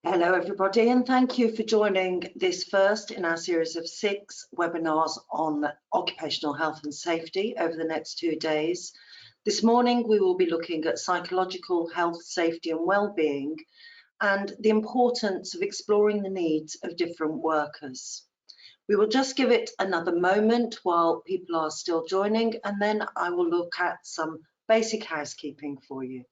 Hello everybody, and thank you for joining this first in our series of 6 webinars on occupational health and safety over the next 2 days. This morning we will be looking at psychological health, safety and well-being and the importance of exploring the needs of different workers. We will just give it another moment while people are still joining, and then I will look at some basic housekeeping for you.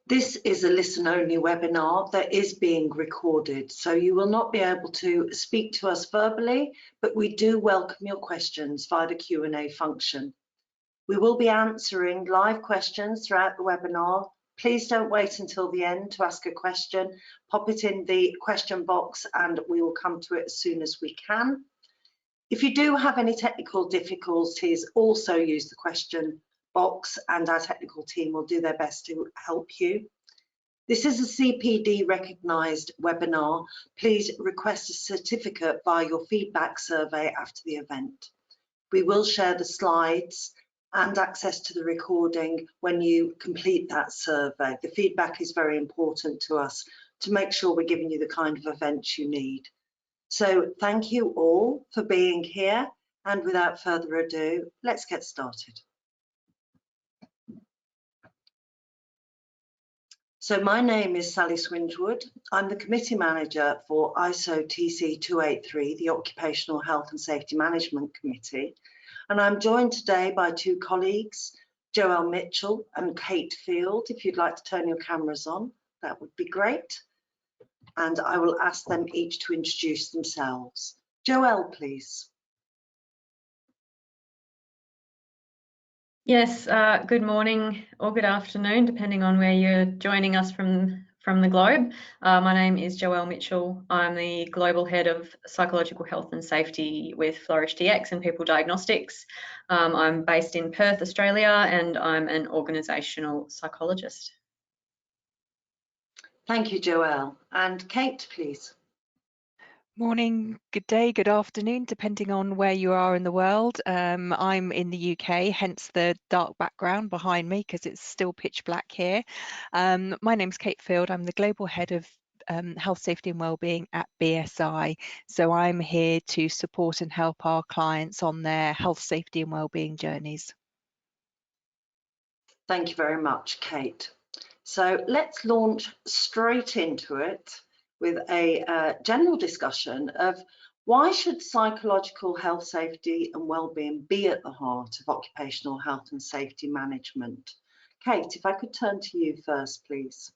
This is a listen-only webinar that is being recorded, so you will not be able to speak to us verbally, but we do welcome your questions via the Q&A function. We will be answering live questions throughout the webinar. Please don't wait until the end to ask a question. Pop it in the question box and we will come to it as soon as we can. If you do have any technical difficulties, also use the question box and our technical team will do their best to help you. This is a CPD recognised webinar. Please request a certificate via your feedback survey after the event. We will share the slides and access to the recording when you complete that survey. The feedback is very important to us to make sure we're giving you the kind of events you need. So thank you all for being here, and without further ado, let's get started. So my name is Sally Swingewood. I'm the Committee Manager for ISO TC 283, the Occupational Health and Safety Management Committee. And I'm joined today by 2 colleagues, Joelle Mitchell and Kate Field. If you'd like to turn your cameras on, that would be great. And I will ask them each to introduce themselves. Joelle, please. Yes, good morning or good afternoon, depending on where you're joining us from the globe. My name is Joelle Mitchell. I'm the Global Head of Psychological Health and Safety with Flourish DX and People Diagnostics. I'm based in Perth, Australia, and I'm an organisational psychologist. Thank you, Joelle. And Kate, please. Morning, good day, good afternoon, depending on where you are in the world. I'm in the UK, hence the dark background behind me because it's still pitch black here. My name's Kate Field. I'm the Global Head of Health, Safety and Wellbeing at BSI. So I'm here to support and help our clients on their health, safety and wellbeing journeys. Thank you very much, Kate. So let's launch straight into it with a general discussion of why should psychological health, safety and wellbeing be at the heart of occupational health and safety management. Kate, if I could turn to you first, please.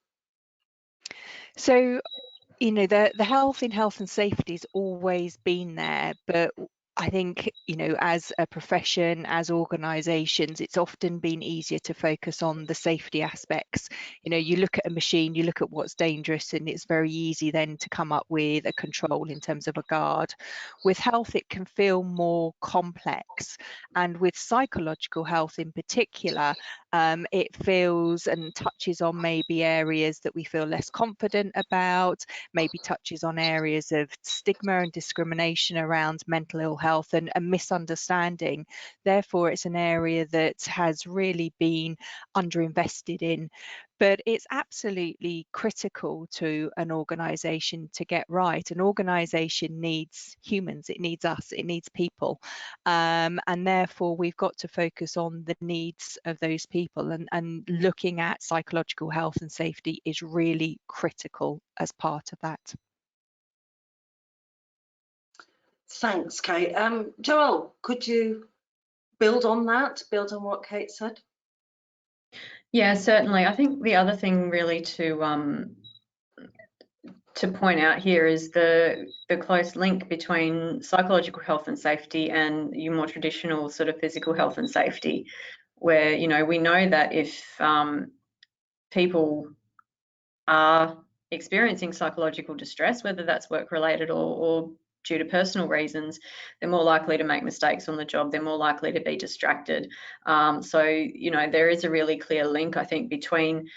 So, you know, the health in health and safety has always been there, but I think, you know, as a profession, as organisations, it's often been easier to focus on the safety aspects. You know, you look at a machine, you look at what's dangerous, and it's very easy then to come up with a control in terms of a guard. With health, it can feel more complex. And with psychological health in particular, it feels and touches on maybe areas that we feel less confident about, maybe touches on areas of stigma and discrimination around mental ill health and a misunderstanding. Therefore, it's an area that has really been underinvested in. But it's absolutely critical to an organisation to get right. An organisation needs humans, it needs us, it needs people. And therefore, we've got to focus on the needs of those people, and looking at psychological health and safety is really critical as part of that. Thanks, Kate. Joelle, could you build on that, build on what Kate said? Yeah, certainly. I think the other thing really to point out here is the close link between psychological health and safety and your more traditional sort of physical health and safety, where, you know, we know that if people are experiencing psychological distress, whether that's work-related or due to personal reasons, they're more likely to make mistakes on the job, they're more likely to be distracted. So, you know, there is a really clear link, I think, between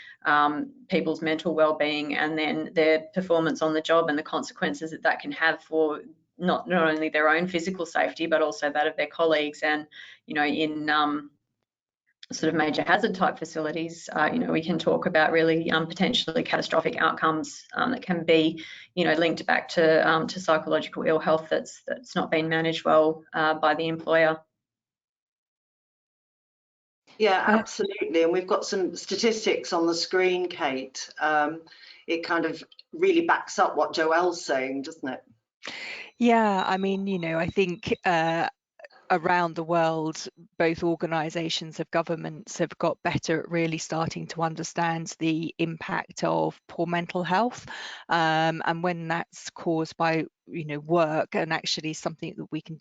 people's mental well-being and then their performance on the job and the consequences that that can have for not only their own physical safety, but also that of their colleagues. And, you know, in sort of major hazard type facilities, you know, we can talk about really potentially catastrophic outcomes that can be, you know, linked back to psychological ill health that's not been managed well by the employer. Yeah, absolutely. And we've got some statistics on the screen, Kate. It kind of really backs up what Joelle's saying, doesn't it? Yeah, I mean, you know, I think around the world, both organisations of governments have got better at really starting to understand the impact of poor mental health, and when that's caused by, you know, work, and actually something that we can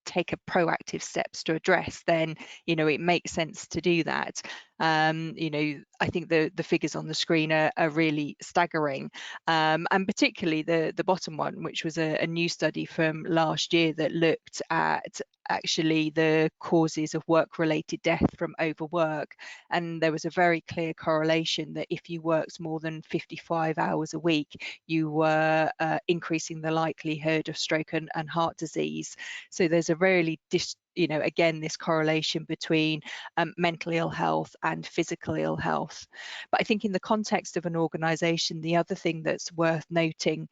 take a proactive steps to address, then, you know, it makes sense to do that. You know, I think the figures on the screen are really staggering, and particularly the bottom one, which was a new study from last year that looked at actually the causes of work-related death from overwork, and there was a very clear correlation that if you worked more than 55 hours a week, you were increasing the likelihood of stroke and heart disease. So there's a really you know, again, this correlation between mental ill health and physical ill health. But I think in the context of an organisation, the other thing that's worth noting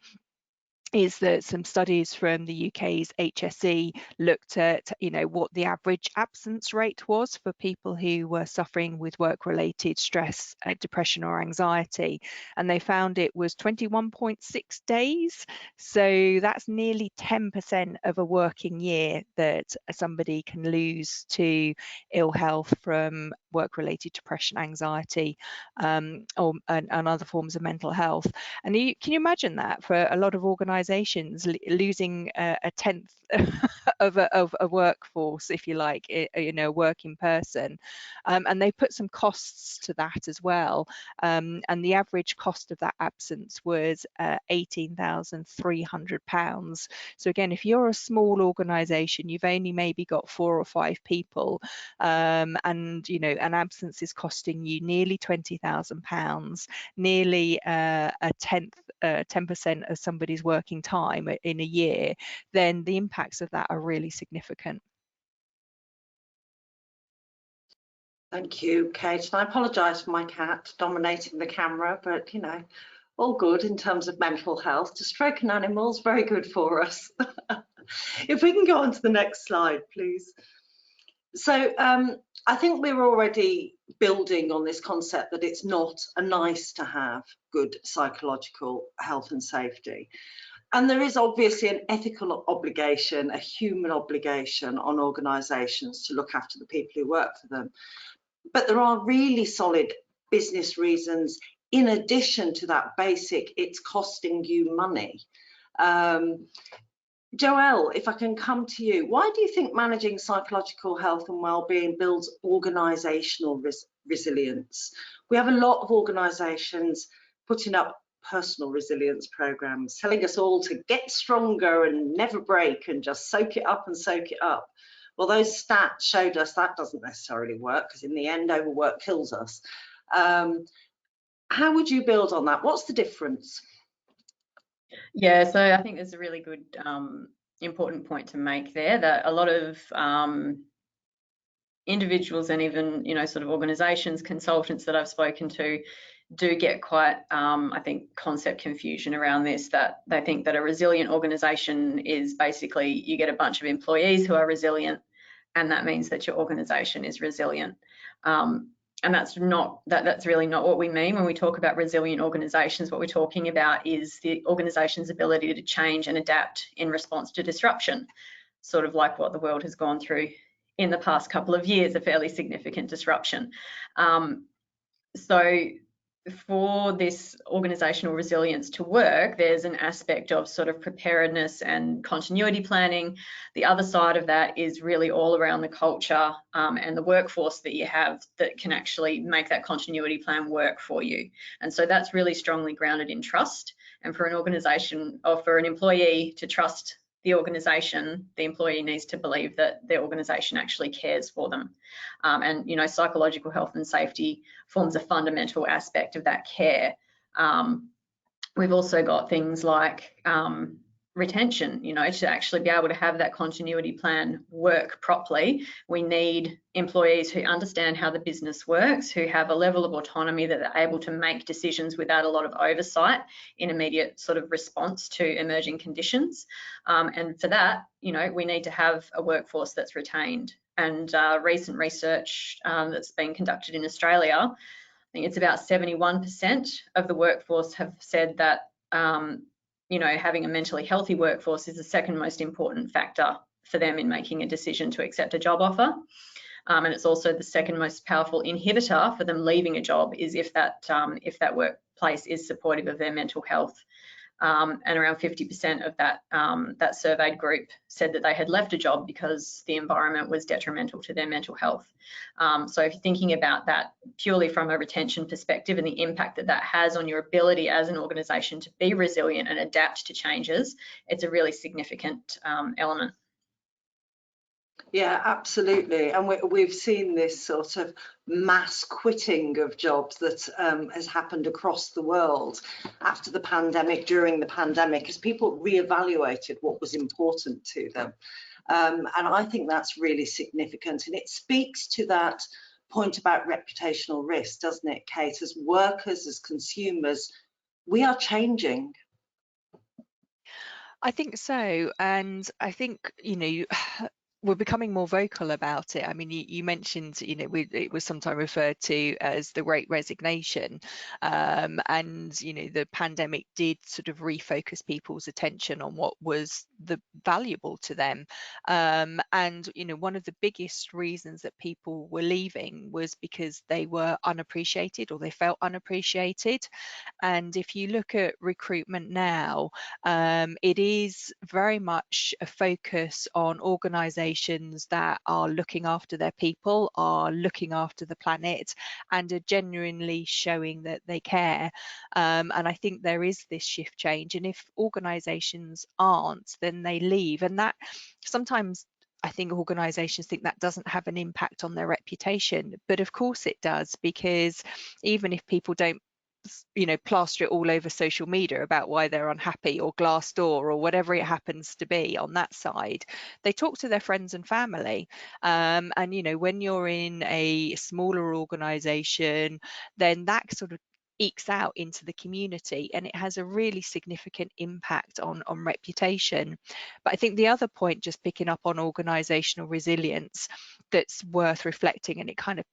is that some studies from the UK's HSE looked at, you know, what the average absence rate was for people who were suffering with work-related stress, depression or anxiety, and they found it was 21.6 days. So that's nearly 10% of a working year that somebody can lose to ill health from work-related depression, anxiety, and other forms of mental health. And can you imagine that for a lot of organisations, losing a tenth of a workforce, if you like, you know, a working person, and they put some costs to that as well, and the average cost of that absence was £18,300. So again, if you're a small organisation, you've only maybe got 4 or 5 people, and, you know, an absence is costing you nearly £20,000, nearly a 10% of somebody's working time in a year, then the impacts of that are really significant. Thank you, Kate. And I apologise for my cat dominating the camera, but, you know, all good in terms of mental health. To stroke an animal is very good for us. If we can go on to the next slide, please. So I think we're already building on this concept that it's not a nice to have good psychological health and safety. And there is obviously an ethical obligation, a human obligation on organisations to look after the people who work for them. But there are really solid business reasons in addition to that basic, it's costing you money. Joelle, if I can come to you, why do you think managing psychological health and well-being builds organisational resilience? We have a lot of organisations putting up personal resilience programs, telling us all to get stronger and never break and just soak it up and soak it up. Well, those stats showed us that doesn't necessarily work, because in the end, overwork kills us. How would you build on that? What's the difference? Yeah, so I think there's a really good important point to make there, that a lot of individuals and even, you know, sort of organisations, consultants that I've spoken to do get quite, I think, concept confusion around this, that they think that a resilient organisation is basically you get a bunch of employees who are resilient, and that means that your organisation is resilient. And that's really not what we mean when we talk about resilient organisations. What we're talking about is the organisation's ability to change and adapt in response to disruption, sort of like what the world has gone through in the past couple of years, a fairly significant disruption. So for this organisational resilience to work, there's an aspect of sort of preparedness and continuity planning. The other side of that is really all around the culture and the workforce that you have that can actually make that continuity plan work for you. And so that's really strongly grounded in trust. And for an organisation, or for an employee to trust the organisation, the employee needs to believe that their organisation actually cares for them. And, you know, psychological health and safety forms a fundamental aspect of that care. We've also got things like retention, you know, to actually be able to have that continuity plan work properly. We need employees who understand how the business works, who have a level of autonomy that they're able to make decisions without a lot of oversight in immediate sort of response to emerging conditions. And for that, you know, we need to have a workforce that's retained. And recent research that's been conducted in Australia, I think it's about 71% of the workforce have said that you know, having a mentally healthy workforce is the second most important factor for them in making a decision to accept a job offer. And it's also the second most powerful inhibitor for them leaving a job, is if that workplace is supportive of their mental health. And around 50% of that surveyed group said that they had left a job because the environment was detrimental to their mental health. So if you're thinking about that purely from a retention perspective and the impact that that has on your ability as an organisation to be resilient and adapt to changes, it's a really significant element. Yeah, absolutely. And we've seen this sort of mass quitting of jobs that has happened across the world after the pandemic, during the pandemic, as people reevaluated what was important to them. And I think that's really significant. And it speaks to that point about reputational risk, doesn't it, Kate? As workers, as consumers, we are changing. I think so. And I think, you know, we're becoming more vocal about it. I mean, you mentioned, you know, it was sometimes referred to as the Great Resignation, and you know, the pandemic did sort of refocus people's attention on what was valuable to them. And you know, one of the biggest reasons that people were leaving was because they were unappreciated, or they felt unappreciated. And if you look at recruitment now, it is very much a focus on organisations that are looking after their people, are looking after the planet, and are genuinely showing that they care. And I think there is this shift change. And if organisations aren't, then they leave. And that sometimes, I think organisations think that doesn't have an impact on their reputation, but of course it does, because even if people don't, you know, plaster it all over social media about why they're unhappy, or Glassdoor, or whatever it happens to be on that side, they talk to their friends and family. And you know, when you're in a smaller organisation, then that sort of ekes out into the community, and it has a really significant impact on reputation. But I think the other point, just picking up on organisational resilience, that's worth reflecting, and it kind of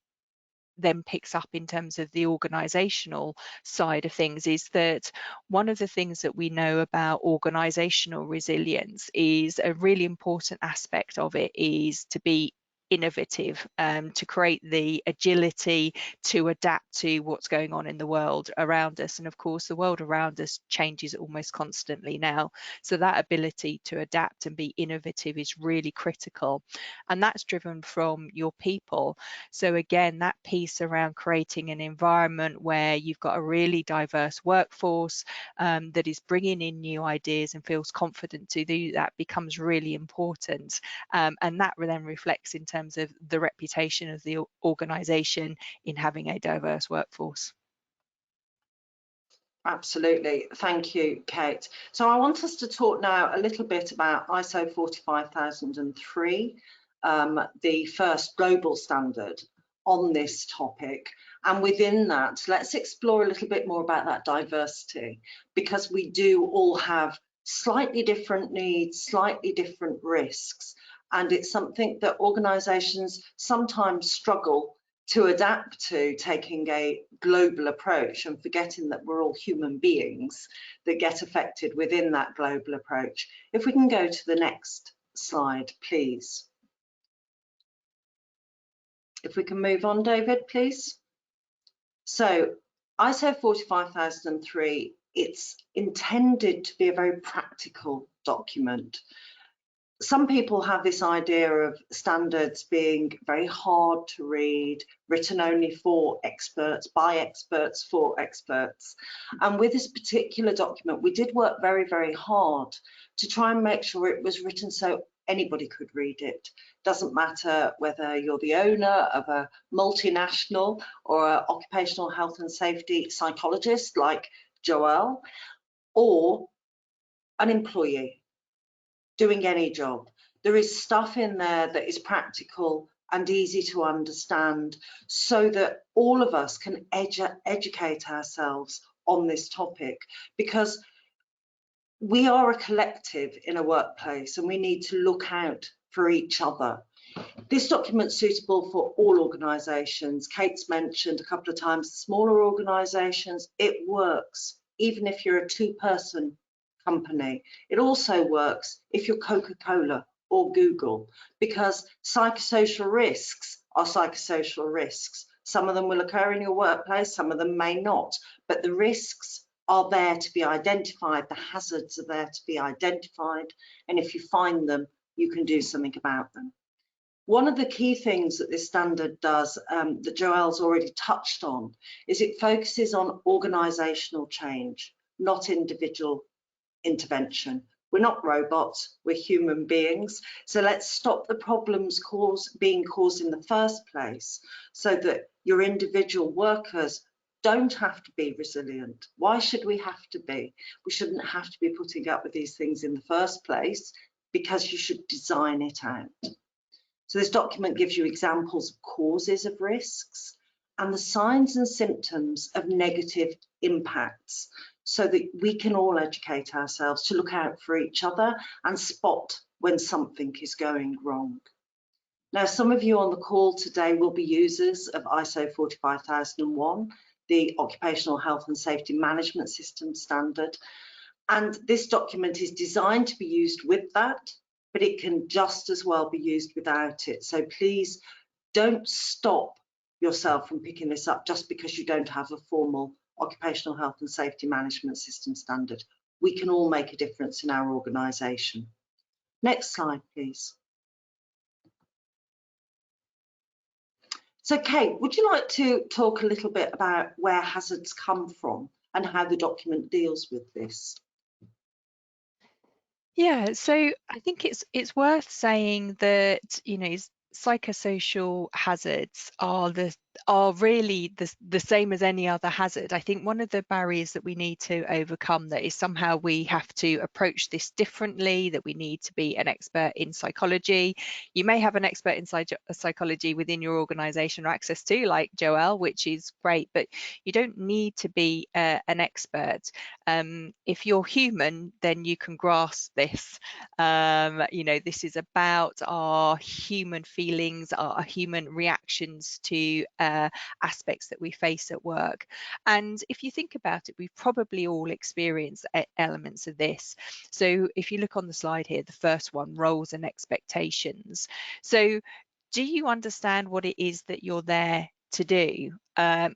then picks up in terms of the organisational side of things, is that one of the things that we know about organisational resilience is a really important aspect of it is to be innovative, to create the agility to adapt to what's going on in the world around us. And of course, the world around us changes almost constantly now. So that ability to adapt and be innovative is really critical. And that's driven from your people. So again, that piece around creating an environment where you've got a really diverse workforce that is bringing in new ideas and feels confident to do that becomes really important. And that then reflects in terms of the reputation of the organisation in having a diverse workforce. Absolutely. Thank you, Kate. So I want us to talk now a little bit about ISO 45003, the first global standard on this topic. And within that, let's explore a little bit more about that diversity, because we do all have slightly different needs, slightly different risks. And it's something that organisations sometimes struggle to adapt to, taking a global approach and forgetting that we're all human beings that get affected within that global approach. If we can go to the next slide, please. If we can move on, David, please. So ISO 45003, it's intended to be a very practical document. Some people have this idea of standards being very hard to read, written only for experts, by experts, for experts. And with this particular document, we did work very, very hard to try and make sure it was written so anybody could read it. Doesn't matter whether you're the owner of a multinational or an occupational health and safety psychologist like Joelle, or an employee doing any job. There is stuff in there that is practical and easy to understand so that all of us can educate ourselves on this topic, because we are a collective in a workplace and we need to look out for each other. This document's suitable for all organisations. Kate's mentioned a couple of times smaller organisations. It works even if you're a two-person company. It also works if you're Coca-Cola or Google, because psychosocial risks are psychosocial risks. Some of them will occur in your workplace, some of them may not, but the risks are there to be identified, the hazards are there to be identified, and if you find them, you can do something about them. One of the key things that this standard does, that Joelle's already touched on, is it focuses on organisational change, not individual intervention. We're not robots, we're human beings. So let's stop the problems being caused in the first place so that your individual workers don't have to be resilient. Why should we have to be? We shouldn't have to be putting up with these things in the first place, because you should design it out. So this document gives you examples of causes of risks and the signs and symptoms of negative impacts, so that we can all educate ourselves to look out for each other and spot when something is going wrong. Now, some of you on the call today will be users of ISO 45001, the Occupational Health and Safety Management System standard. And this document is designed to be used with that, but it can just as well be used without it. So please don't stop yourself from picking this up just because you don't have a formal Occupational Health and Safety Management System standard. We can all make a difference in our organisation. Next slide, please. So Kate, would you like to talk a little bit about where hazards come from and how the document deals with this? Yeah, so I think it's worth saying that, you know, psychosocial hazards are really the same as any other hazard. I think one of the barriers that we need to overcome that is somehow we have to approach this differently, that we need to be an expert in psychology. You may have an expert in psychology within your organization or access to, like Joelle, which is great, but you don't need to be an expert. If you're human, then you can grasp this. You know, this is about our human feelings, our human reactions to aspects that we face at work. And if you think about it, we've probably all experienced elements of this. So if you look on the slide here, the first one, roles and expectations. So do you understand what it is that you're there to do?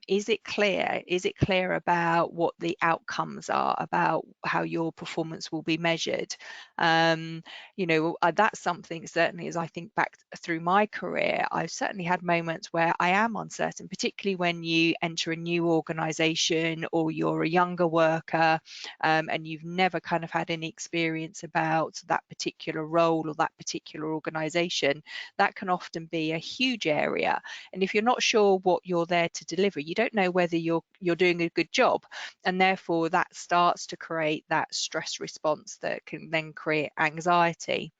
Is it clear? Is it clear about what the outcomes are, about how your performance will be measured? You know, that's something, certainly as I think back through my career, I've certainly had moments where I am uncertain, particularly when you enter a new organisation or you're a younger worker and you've never kind of had any experience about that particular role or that particular organisation. That can often be a huge area. And if you're not sure what you're there to deliver, you don't know whether you're doing a good job, and therefore that starts to create that stress response that can then create anxiety.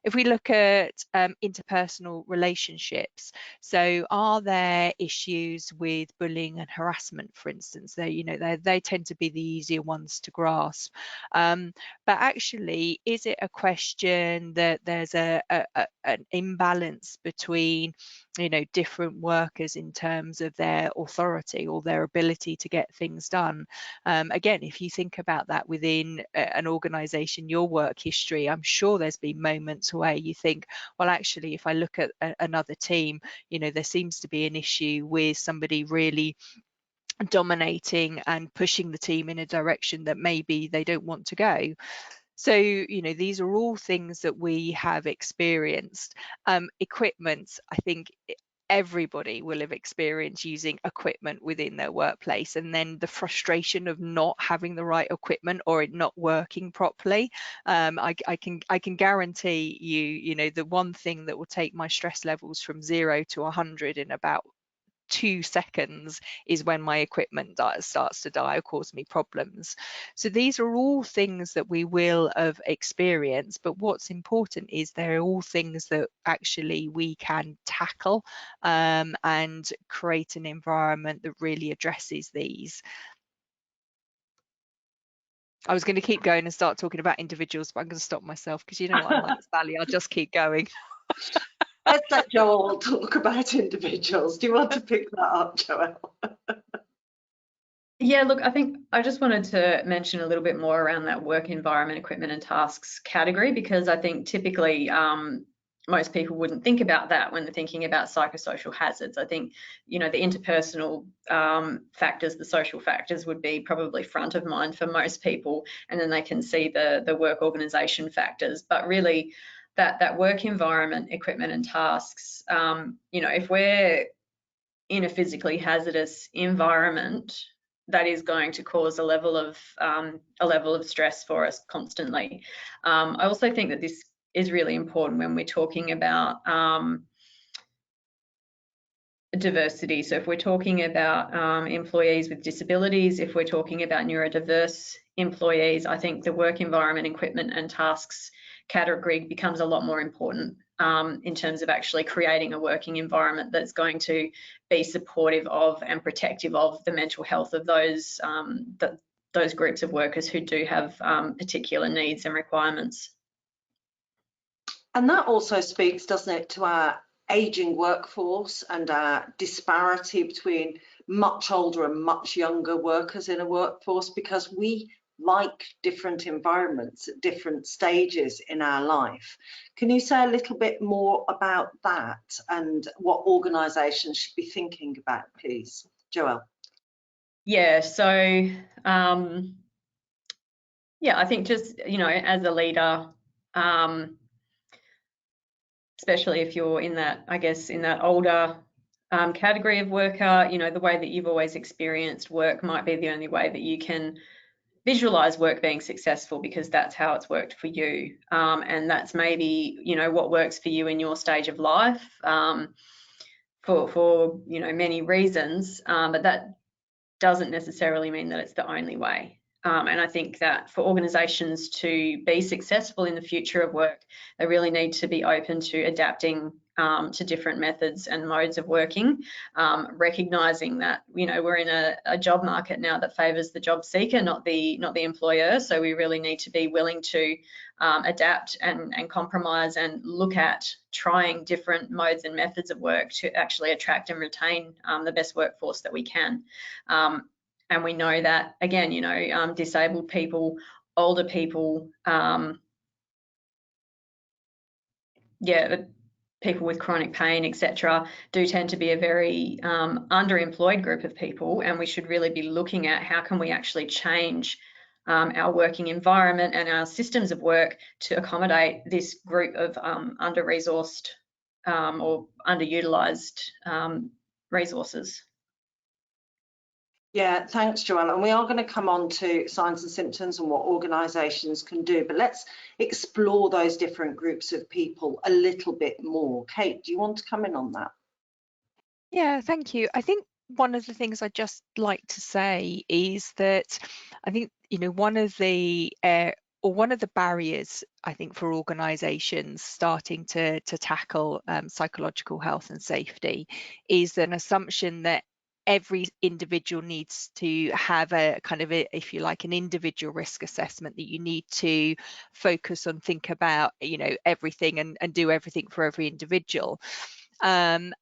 If we look at interpersonal relationships, so are there issues with bullying and harassment, for instance? They tend to be the easier ones to grasp. But actually, is it a question that there's an imbalance between, you know, different workers in terms of their authority or their ability to get things done? Again, if you think about that within an organisation, your work history, I'm sure there's been moments where you think, well, actually, if I look at another team, you know, there seems to be an issue with somebody really dominating and pushing the team in a direction that maybe they don't want to go. So, you know, these are all things that we have experienced. Equipment, I think everybody will have experienced using equipment within their workplace, and then the frustration of not having the right equipment or it not working properly. I can guarantee you, you know, the one thing that will take my stress levels from 0 to 100 in about 2 seconds is when my equipment starts to die or cause me problems. So these are all things that we will have experienced, but what's important is they're all things that actually we can tackle and create an environment that really addresses these. I was going to keep going and start talking about individuals, but I'm going to stop myself because you know what I'm like, Sally, I'll just keep going. Let's let Joel talk about individuals. Do you want to pick that up, Joel? Yeah, look, I think I just wanted to mention a little bit more around that work environment, equipment and tasks category, because I think typically most people wouldn't think about that when they're thinking about psychosocial hazards. I think, you know, the interpersonal factors, the social factors would be probably front of mind for most people, and then they can see the work organisation factors. But really, that work environment, equipment and tasks, you know, if we're in a physically hazardous environment, that is going to cause a level of stress for us constantly. I also think that this is really important when we're talking about diversity. So if we're talking about employees with disabilities, if we're talking about neurodiverse employees, I think the work environment, equipment and tasks category becomes a lot more important in terms of actually creating a working environment that's going to be supportive of and protective of the mental health of those groups of workers who do have particular needs and requirements. And that also speaks, doesn't it, to our ageing workforce and our disparity between much older and much younger workers in a workforce, because we like different environments at different stages in our life. Can you say a little bit more about that and what organisations should be thinking about, please, Joelle? Yeah, so yeah, I think just, you know, as a leader, especially if you're in that, I guess, in that older category of worker, you know, the way that you've always experienced work might be the only way that you can visualize work being successful, because that's how it's worked for you. And that's maybe, you know, what works for you in your stage of life for you know, many reasons, but that doesn't necessarily mean that it's the only way. And I think that for organisations to be successful in the future of work, they really need to be open to adapting to different methods and modes of working, recognising that, you know, we're in a job market now that favours the job seeker, not the employer. So we really need to be willing to adapt and compromise and look at trying different modes and methods of work to actually attract and retain the best workforce that we can. And we know that, again, you know, disabled people, older people, people with chronic pain, etc., do tend to be a very underemployed group of people, and we should really be looking at how can we actually change our working environment and our systems of work to accommodate this group of under-resourced or underutilised resources. Yeah, thanks, Joelle. And we are going to come on to signs and symptoms and what organisations can do, but let's explore those different groups of people a little bit more. Kate, do you want to come in on that? Yeah, thank you. I think one of the things I'd just like to say is that I think, you know, one of the barriers, I think, for organisations starting to tackle psychological health and safety is an assumption that every individual needs to have a kind of a, if you like, an individual risk assessment, that you need to focus on, think about, you know, everything and do everything for every individual. And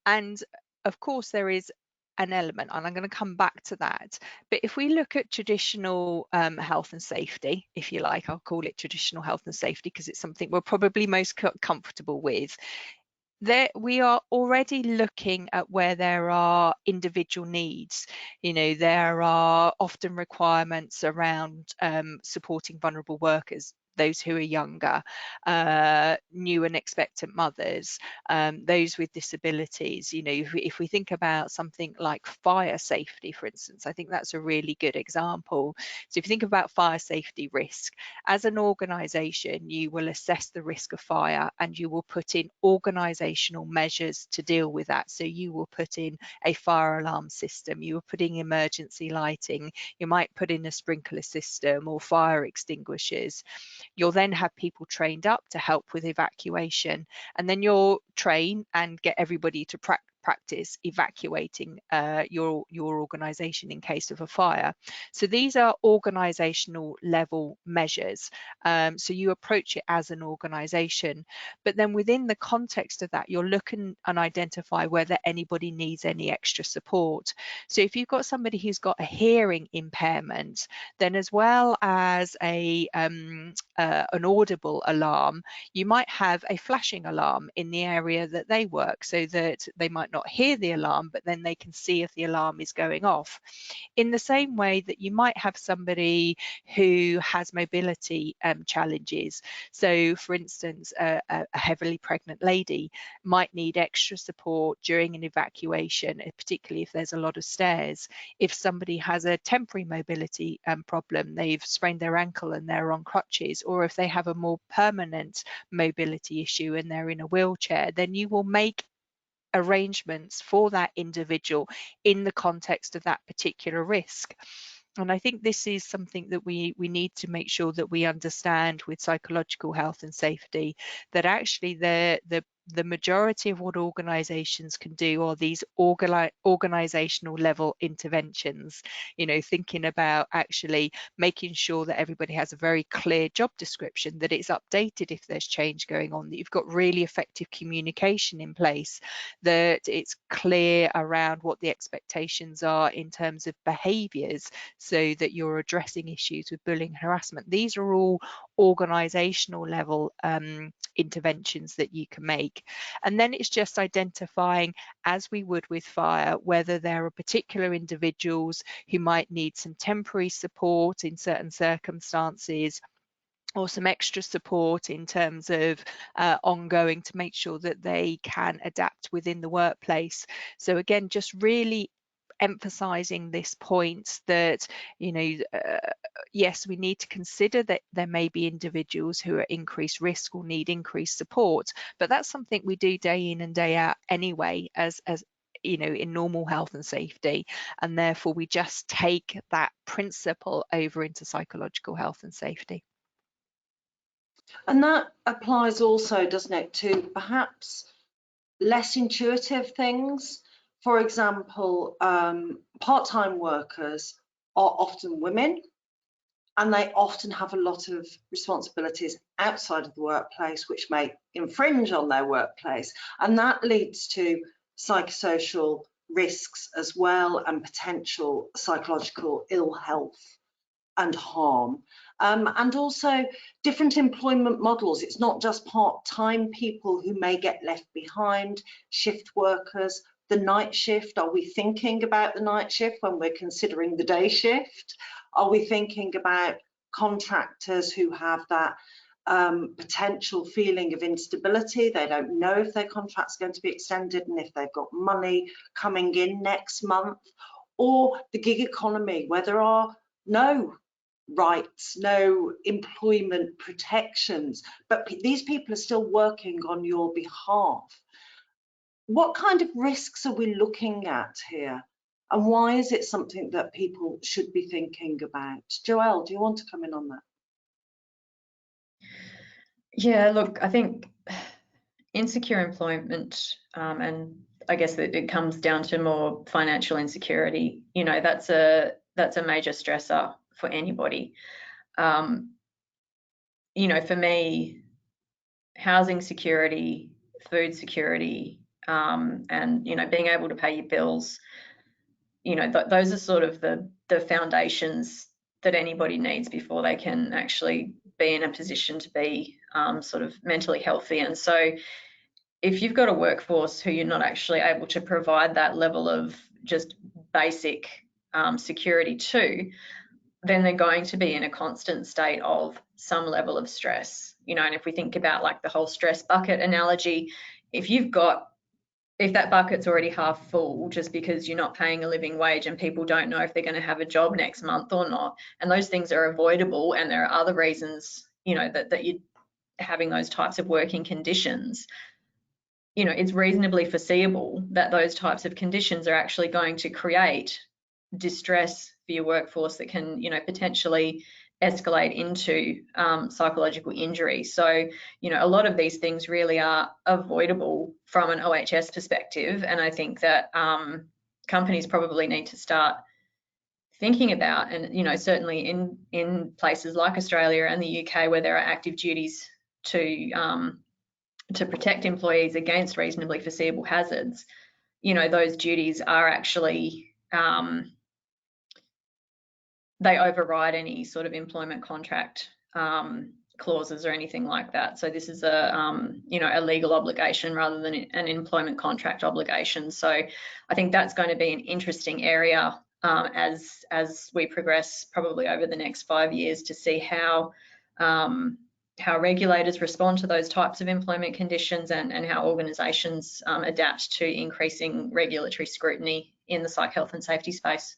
of course there is an element, and I'm going to come back to that, but if we look at traditional health and safety, if you like, I'll call it traditional health and safety because it's something we're probably most comfortable with, we are already looking at where there are individual needs. You know, there are often requirements around supporting vulnerable workers, those who are younger, new and expectant mothers, those with disabilities. You know, if we think about something like fire safety, for instance, I think that's a really good example. So if you think about fire safety risk, as an organisation, you will assess the risk of fire and you will put in organisational measures to deal with that. So you will put in a fire alarm system, you are putting emergency lighting, you might put in a sprinkler system or fire extinguishers. You'll then have people trained up to help with evacuation, and then you'll train and get everybody to practice evacuating your organisation in case of a fire. So these are organisational level measures. So you approach it as an organisation, but then within the context of that, you're looking and identify whether anybody needs any extra support. So if you've got somebody who's got a hearing impairment, then as well as an audible alarm, you might have a flashing alarm in the area that they work, so that they might not hear the alarm, but then they can see if the alarm is going off. In the same way that you might have somebody who has mobility challenges. So for instance, a heavily pregnant lady might need extra support during an evacuation, particularly if there's a lot of stairs. If somebody has a temporary mobility problem, they've sprained their ankle and they're on crutches, or if they have a more permanent mobility issue and they're in a wheelchair, then you will make arrangements for that individual in the context of that particular risk. And I think this is something that we need to make sure that we understand with psychological health and safety, that actually the majority of what organisations can do are these organisational level interventions, you know, thinking about actually making sure that everybody has a very clear job description, that it's updated if there's change going on, that you've got really effective communication in place, that it's clear around what the expectations are in terms of behaviours, so that you're addressing issues with bullying and harassment. These are all organisational level interventions that you can make. And then it's just identifying, as we would with fire, whether there are particular individuals who might need some temporary support in certain circumstances, or some extra support in terms of ongoing, to make sure that they can adapt within the workplace. So again, just really emphasizing this point that, you know, yes, we need to consider that there may be individuals who are increased risk or need increased support, but that's something we do day in and day out anyway, as you know, in normal health and safety, and therefore we just take that principle over into psychological health and safety. And that applies also, doesn't it, to perhaps less intuitive things. For example, part-time workers are often women, and they often have a lot of responsibilities outside of the workplace which may infringe on their workplace, and that leads to psychosocial risks as well, and potential psychological ill health and harm. And also different employment models. It's not just part-time people who may get left behind, shift workers, the night shift. Are we thinking about the night shift when we're considering the day shift? Are we thinking about contractors who have that potential feeling of instability? They don't know if their contract's going to be extended and if they've got money coming in next month. Or the gig economy, where there are no rights, no employment protections, but these people are still working on your behalf. What kind of risks are we looking at here? And why is it something that people should be thinking about? Joelle, do you want to come in on that? Yeah, look, I think insecure employment, and I guess that it comes down to more financial insecurity. You know, that's a major stressor for anybody. You know, for me, housing security, food security, and, you know, being able to pay your bills, you know, those are sort of the foundations that anybody needs before they can actually be in a position to be sort of mentally healthy. And so if you've got a workforce who you're not actually able to provide that level of just basic security to, then they're going to be in a constant state of some level of stress, you know. And if we think about like the whole stress bucket analogy, if that bucket's already half full just because you're not paying a living wage and people don't know if they're going to have a job next month or not, and those things are avoidable, and there are other reasons, you know, that you're having those types of working conditions, you know, it's reasonably foreseeable that those types of conditions are actually going to create distress for your workforce that can, you know, potentially escalate into psychological injury. So, you know, a lot of these things really are avoidable from an OH&S perspective, and I think that companies probably need to start thinking about, and, you know, certainly in places like Australia and the UK where there are active duties to protect employees against reasonably foreseeable hazards, you know, those duties are actually they override any sort of employment contract clauses or anything like that. So this is a you know, a legal obligation rather than an employment contract obligation. So I think that's going to be an interesting area as we progress probably over the next 5 years to see how regulators respond to those types of employment conditions, and how organisations adapt to increasing regulatory scrutiny in the psych health and safety space.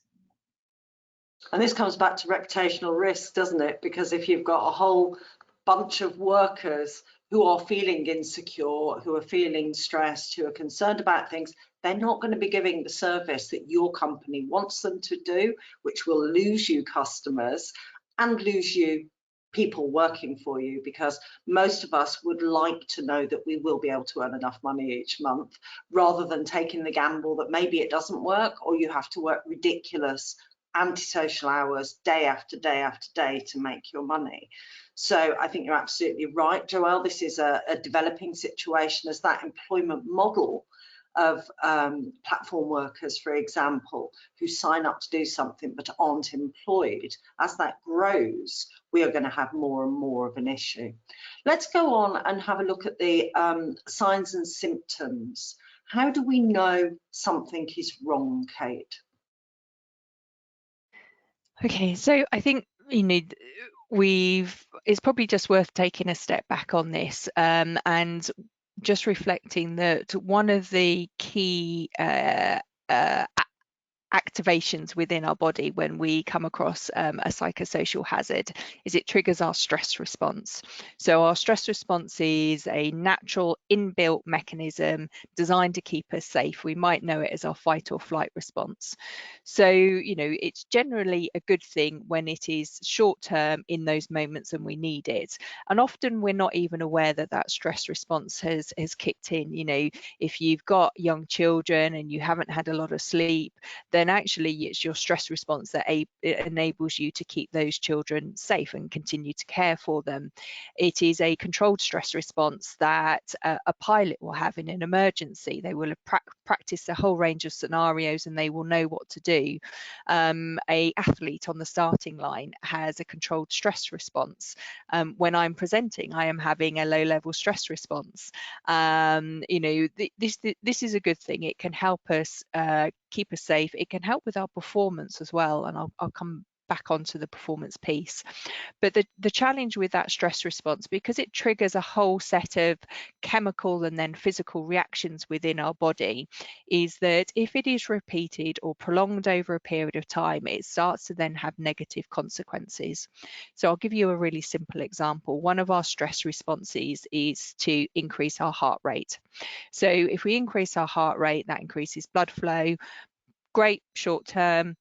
And this comes back to reputational risk, doesn't it? Because if you've got a whole bunch of workers who are feeling insecure, who are feeling stressed, who are concerned about things, they're not going to be giving the service that your company wants them to do, which will lose you customers and lose you people working for you, because most of us would like to know that we will be able to earn enough money each month, rather than taking the gamble that maybe it doesn't work, or you have to work ridiculous antisocial hours day after day after day to make your money. So I think you're absolutely right, Joelle. This is a developing situation as that employment model of platform workers, for example, who sign up to do something but aren't employed. As that grows, we are going to have more and more of an issue. Let's go on and have a look at the signs and symptoms. How do we know something is wrong, Kate? Okay, so I think, you know, it's probably just worth taking a step back on this and just reflecting that one of the key activations within our body when we come across a psychosocial hazard is it triggers our stress response. So our stress response is a natural inbuilt mechanism designed to keep us safe. We might know it as our fight or flight response. So, you know, it's generally a good thing when it is short term in those moments and we need it. And often we're not even aware that that stress response has kicked in. You know, if you've got young children and you haven't had a lot of sleep, then actually it's your stress response that enables you to keep those children safe and continue to care for them. It is a controlled stress response that a pilot will have in an emergency. They will have practiced a whole range of scenarios and they will know what to do. A athlete on the starting line has a controlled stress response. When I'm presenting, I am having a low-level stress response. You know, this is a good thing. It can help us keep us safe. It can help with our performance as well, and I'll come back onto the performance piece. But the challenge with that stress response, because it triggers a whole set of chemical and then physical reactions within our body, is that if it is repeated or prolonged over a period of time, it starts to then have negative consequences. So I'll give you a really simple example. One of our stress responses is to increase our heart rate. So if we increase our heart rate, that increases blood flow. Great short term.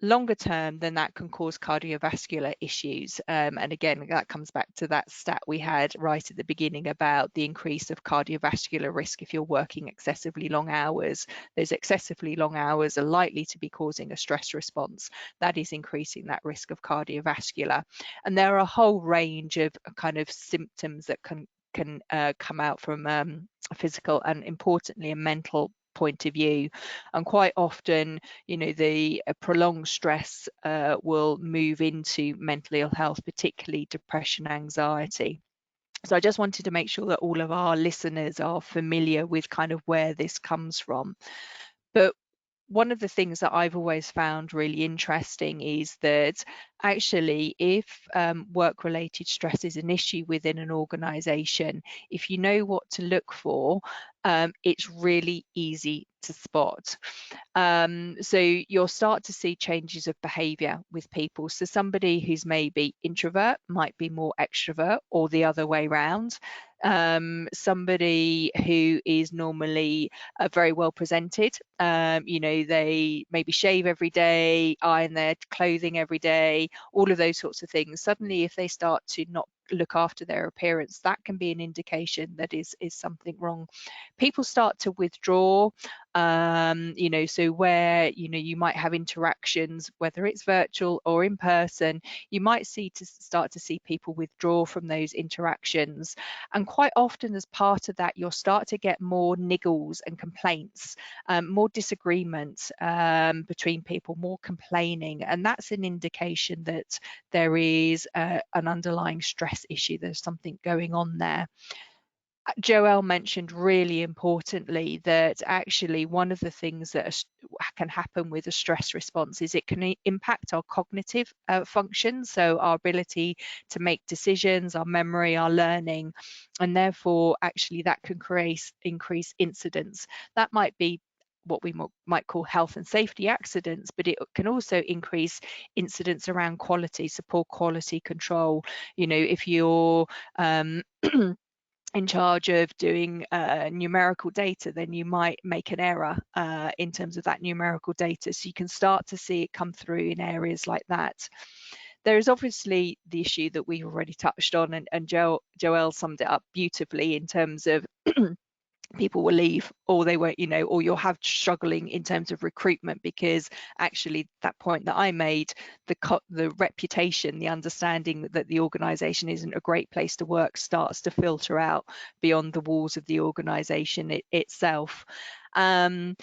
Longer term, then that can cause cardiovascular issues. And again, that comes back to that stat we had right at the beginning about the increase of cardiovascular risk if you're working excessively long hours. Those excessively long hours are likely to be causing a stress response that is increasing that risk of cardiovascular. And there are a whole range of kind of symptoms that can come out from a physical and importantly a mental point of view. And quite often, you know, the prolonged stress will move into mental ill health, particularly depression, anxiety. So I just wanted to make sure that all of our listeners are familiar with kind of where this comes from. But one of the things that I've always found really interesting is that actually if work-related stress is an issue within an organisation, if you know what to look for, it's really easy to spot. So you'll start to see changes of behaviour with people. So somebody who's maybe introvert might be more extrovert, or the other way round. Somebody who is normally very well presented, you know, they maybe shave every day, iron their clothing every day, all of those sorts of things. Suddenly, if they start to not look after their appearance, that can be an indication that is something wrong. People start to withdraw, you know, so where, you know, you might have interactions, whether it's virtual or in person, you might start to see people withdraw from those interactions. And quite often as part of that, you'll start to get more niggles and complaints, more disagreement between people, more complaining, and that's an indication that there is an underlying stress issue. There's something going on there. Joelle mentioned really importantly that actually one of the things that can happen with a stress response is it can impact our cognitive function, so our ability to make decisions, our memory, our learning, and therefore actually that can increase incidence. That might be what we might call health and safety accidents, but it can also increase incidents around quality, so poor quality control. You know, if you're in charge of doing numerical data, then you might make an error in terms of that numerical data. So you can start to see it come through in areas like that. There is obviously the issue that we've already touched on, and Joelle summed it up beautifully in terms of people will leave, or they won't, you know, or you'll have struggling in terms of recruitment, because actually that point that I made, the reputation, the understanding that the organisation isn't a great place to work starts to filter out beyond the walls of the organisation itself. And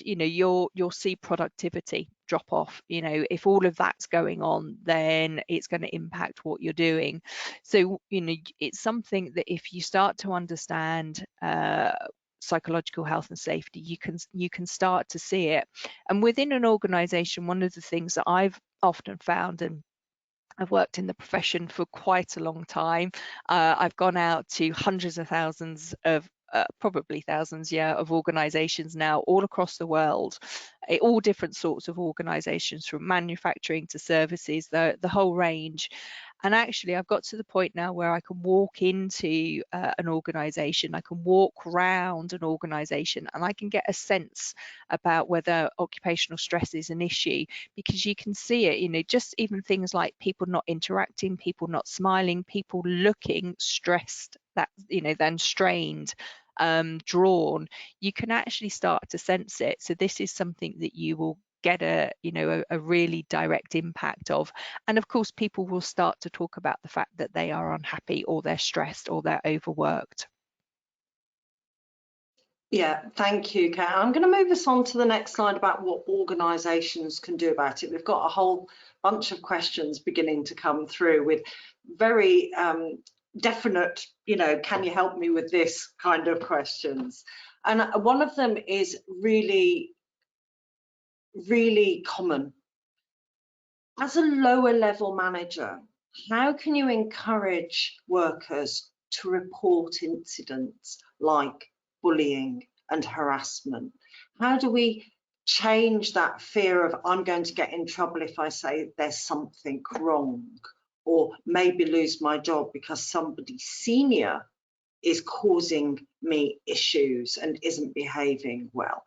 you know, you'll see productivity drop off. You know, if all of that's going on, then it's going to impact what you're doing. So you know, it's something that if you start to understand psychological health and safety, you can start to see it. And within an organization, one of the things that I've often found, and I've worked in the profession for quite a long time, I've gone out to hundreds of thousands of probably thousands, yeah, of organizations now all across the world, all different sorts of organizations, from manufacturing to services, the whole range. And actually I've got to the point now where I can walk into an organization, I can walk around an organization, and I can get a sense about whether occupational stress is an issue, because you can see it, you know, just even things like people not interacting, people not smiling, people looking stressed, that, you know, then strained, drawn, you can actually start to sense it. So this is something that you will get a really direct impact of. And of course people will start to talk about the fact that they are unhappy, or they're stressed, or they're overworked. Yeah, thank you, Kat. I'm going to move us on to the next slide about what organisations can do about it. We've got a whole bunch of questions beginning to come through with very definite, you know, can you help me with this kind of questions. And one of them is really, really common. As a lower level manager, how can you encourage workers to report incidents like bullying and harassment? How do we change that fear of I'm going to get in trouble if I say there's something wrong, or maybe lose my job because somebody senior is causing me issues and isn't behaving well?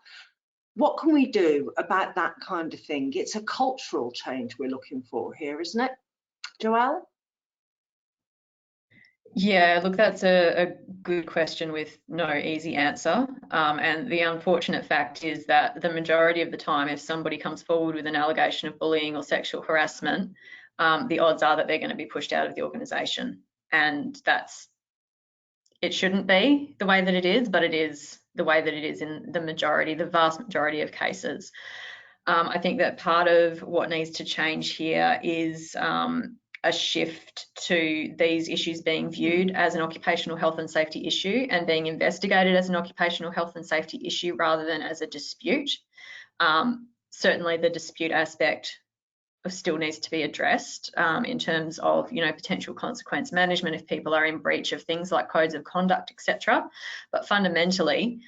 What can we do about that kind of thing? It's a cultural change we're looking for here, isn't it? Joelle? Yeah, look, that's a good question with no easy answer. And the unfortunate fact is that the majority of the time, if somebody comes forward with an allegation of bullying or sexual harassment, the odds are that they're going to be pushed out of the organisation. And it shouldn't be the way that it is, but it is the way that it is in the vast majority of cases. I think that part of what needs to change here is a shift to these issues being viewed as an occupational health and safety issue and being investigated as an occupational health and safety issue rather than as a dispute. Certainly the dispute aspect still needs to be addressed in terms of, you know, potential consequence management if people are in breach of things like codes of conduct, etc. But fundamentally,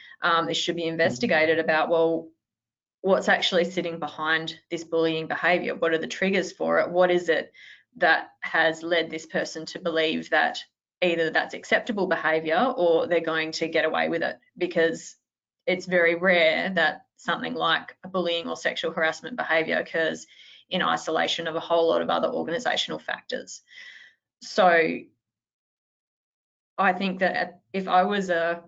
this should be investigated about, well, what's actually sitting behind this bullying behaviour? What are the triggers for it? What is it that has led this person to believe that either that's acceptable behaviour or they're going to get away with it? Because it's very rare that something like bullying or sexual harassment behaviour occurs in isolation of a whole lot of other organisational factors. So I think that if I was a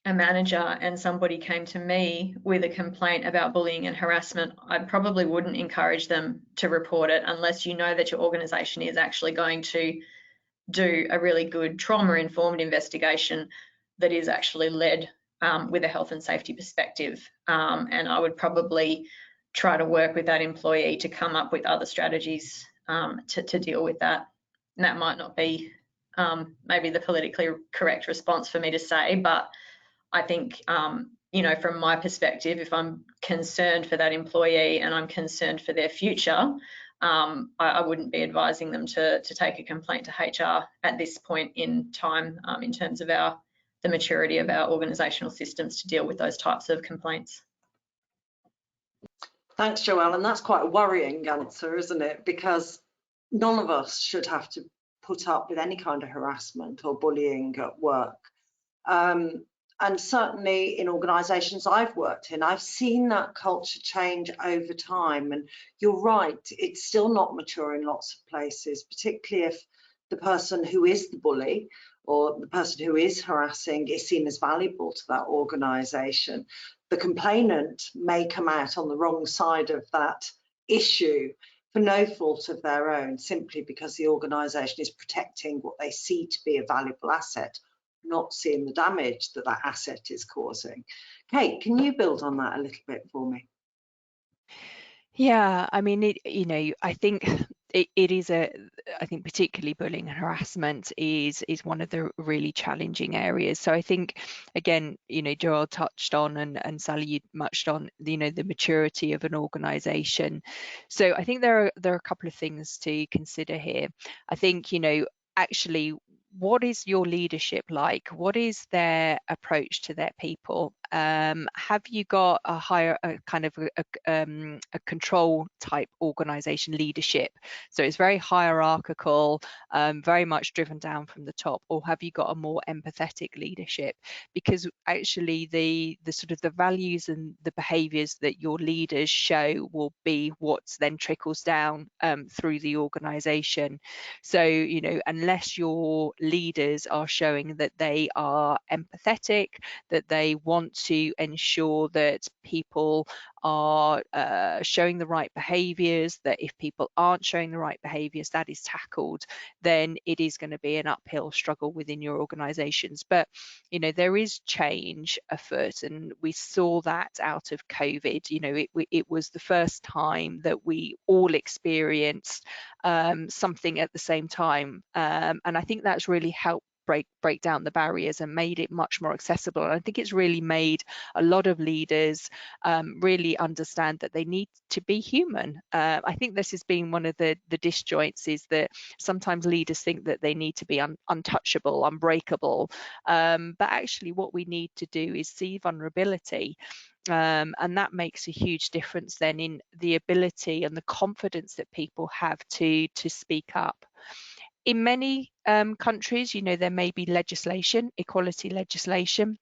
manager and somebody came to me with a complaint about bullying and harassment, I probably wouldn't encourage them to report it unless you know that your organisation is actually going to do a really good trauma-informed investigation that is actually led with a health and safety perspective. And I would probably try to work with that employee to come up with other strategies to deal with that. And that might not be maybe the politically correct response for me to say, but I think, you know, from my perspective, if I'm concerned for that employee and I'm concerned for their future, I wouldn't be advising them to take a complaint to HR at this point in time in terms of the maturity of our organisational systems to deal with those types of complaints. Thanks, Joelle, and that's quite a worrying answer, isn't it? Because none of us should have to put up with any kind of harassment or bullying at work. And certainly in organisations I've worked in, I've seen that culture change over time. And you're right, it's still not mature in lots of places, particularly if the person who is the bully or the person who is harassing is seen as valuable to that organisation. The complainant may come out on the wrong side of that issue for no fault of their own, simply because the organisation is protecting what they see to be a valuable asset, not seeing the damage that that asset is causing. Kate, can you build on that a little bit for me? Yeah, I mean, you know, I think it is I think particularly bullying and harassment is one of the really challenging areas. So I think, again, you know, Joelle touched on and Sally, you touched on, you know, the maturity of an organisation. So I think there are a couple of things to consider here. I think, you know, actually, what is your leadership like? What is their approach to their people? Have you got a higher kind of a control type organization leadership? So it's very hierarchical, very much driven down from the top, or have you got a more empathetic leadership? Because actually the sort of the values and the behaviors that your leaders show will be what's then trickles down through the organization. So, you know, unless your leaders are showing that they are empathetic, that they want to ensure that people are showing the right behaviours, that if people aren't showing the right behaviours, that is tackled, then it is going to be an uphill struggle within your organisations. But, you know, there is change afoot, and we saw that out of COVID. You know, it was the first time that we all experienced something at the same time, and I think that's really helped break down the barriers and made it much more accessible. And I think it's really made a lot of leaders really understand that they need to be human. I think this has been one of the disjoints, is that sometimes leaders think that they need to be untouchable, unbreakable, but actually what we need to do is see vulnerability. And that makes a huge difference then in the ability and the confidence that people have to speak up. In many countries, you know, there may be legislation, equality legislation,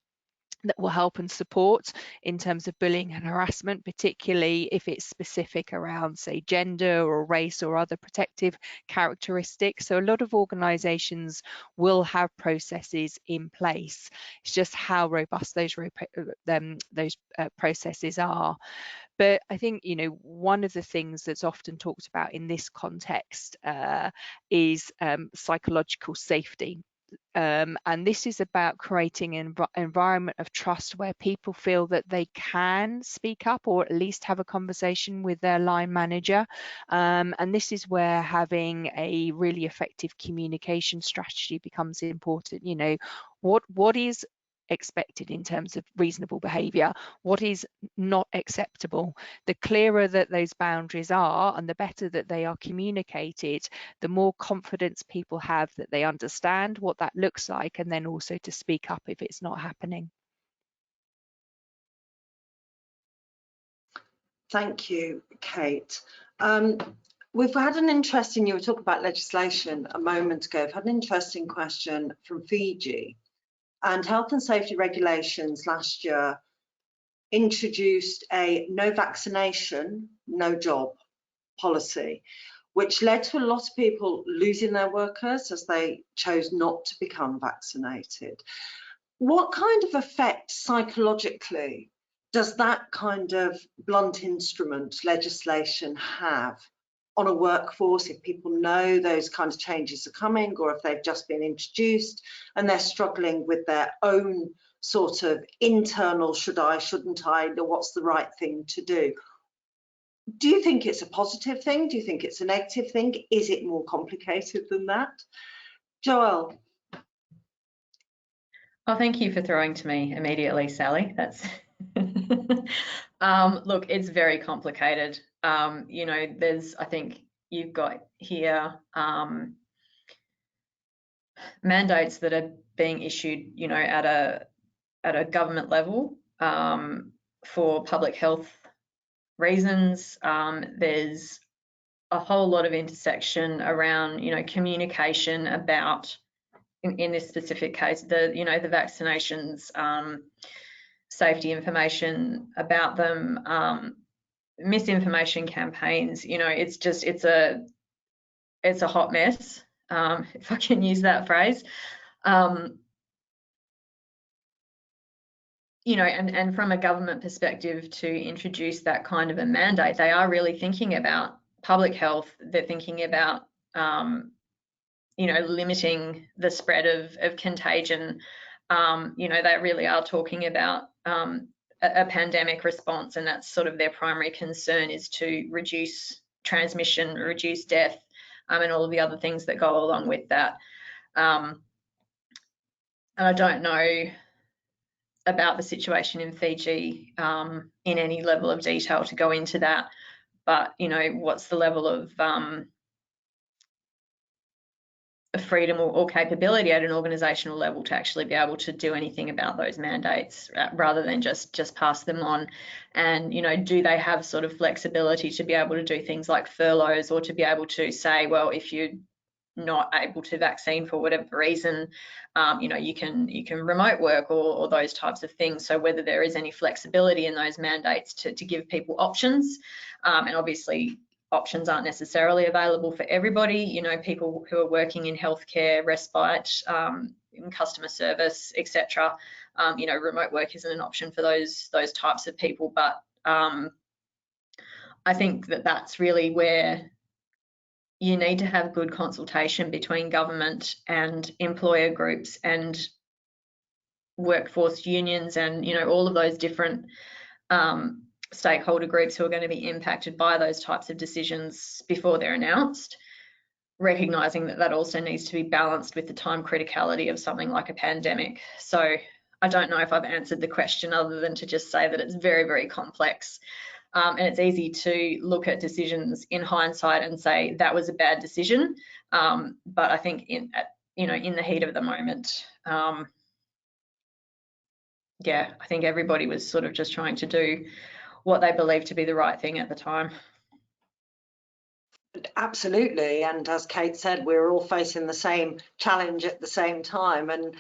that will help and support in terms of bullying and harassment, particularly if it's specific around, say, gender or race or other protective characteristics. So a lot of organisations will have processes in place. It's just how robust those processes are. But I think, you know, one of the things that's often talked about in this context is psychological safety. And this is about creating an environment of trust where people feel that they can speak up or at least have a conversation with their line manager. And this is where having a really effective communication strategy becomes important. You know, what is expected in terms of reasonable behaviour, what is not acceptable. The clearer that those boundaries are and the better that they are communicated, the more confidence people have that they understand what that looks like, and then also to speak up if it's not happening. Thank you, Kate. We've had an interesting, you were talking about legislation a moment ago, we've had an interesting question from Fiji. And health and safety regulations last year introduced a no vaccination, no job policy, which led to a lot of people losing their workers as they chose not to become vaccinated. What kind of effect psychologically does that kind of blunt instrument legislation have on a workforce if people know those kinds of changes are coming, or if they've just been introduced and they're struggling with their own sort of internal should I, shouldn't I, what's the right thing to do? Do you think it's a positive thing? Do you think it's a negative thing? Is it more complicated than that? Joelle? Oh, thank you for throwing to me immediately, Sally. That's look, it's very complicated. You know, I think you've got here mandates that are being issued, you know, at a government level for public health reasons. There's a whole lot of intersection around, you know, communication about, in this specific case, the vaccinations, safety information about them, misinformation campaigns. You know, it's a hot mess, if I can use that phrase. You know, and from a government perspective, to introduce that kind of a mandate, they are really thinking about public health. They're thinking about you know, limiting the spread of contagion. You know, they really are talking about a pandemic response, and that's sort of their primary concern, is to reduce transmission, reduce death, and all of the other things that go along with that. And I don't know about the situation in Fiji in any level of detail to go into that, but you know, what's the level of freedom or capability at an organisational level to actually be able to do anything about those mandates rather than just pass them on? And you know, do they have sort of flexibility to be able to do things like furloughs, or to be able to say, well, if you're not able to vaccine for whatever reason, you know, you can remote work, or those types of things. So whether there is any flexibility in those mandates to give people options, and obviously options aren't necessarily available for everybody. You know, people who are working in healthcare, respite, in customer service, etc. You know, remote work isn't an option for those types of people. But I think that that's really where you need to have good consultation between government and employer groups and workforce unions, and you know, all of those different stakeholder groups who are going to be impacted by those types of decisions before they're announced, recognising that that also needs to be balanced with the time criticality of something like a pandemic. So I don't know if I've answered the question other than to just say that it's very, very complex. And it's easy to look at decisions in hindsight and say that was a bad decision. But I think in the heat of the moment, yeah, I think everybody was sort of just trying to do what they believed to be the right thing at the time. Absolutely, and as Kate said, we're all facing the same challenge at the same time, and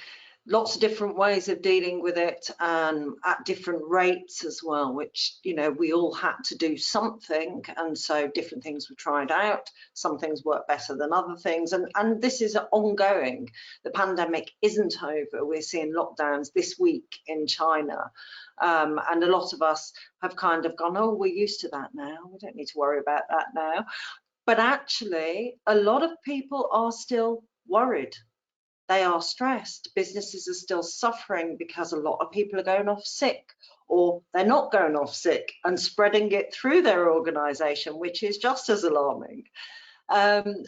lots of different ways of dealing with it, at different rates as well, which, you know, we all had to do something, and so different things were tried out. Some things work better than other things, and this is ongoing. The pandemic isn't over. We're seeing lockdowns this week in China, and a lot of us have kind of gone, oh, we're used to that now, we don't need to worry about that now. But actually, a lot of people are still worried. they are stressed. Businesses are still suffering because a lot of people are going off sick, or they're not going off sick and spreading it through their organisation, which is just as alarming.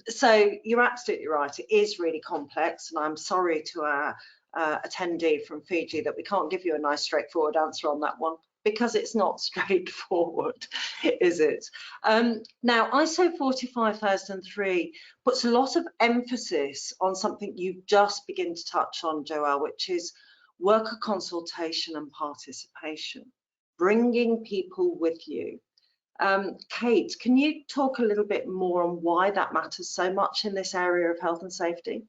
So you're absolutely right, it is really complex, and I'm sorry to our attendee from Fiji that we can't give you a nice straightforward answer on that one, because it's not straightforward, is it? Now, ISO 45003 puts a lot of emphasis on something you've just begun to touch on, Joelle, which is worker consultation and participation, bringing people with you. Kate, can you talk a little bit more on why that matters so much in this area of health and safety?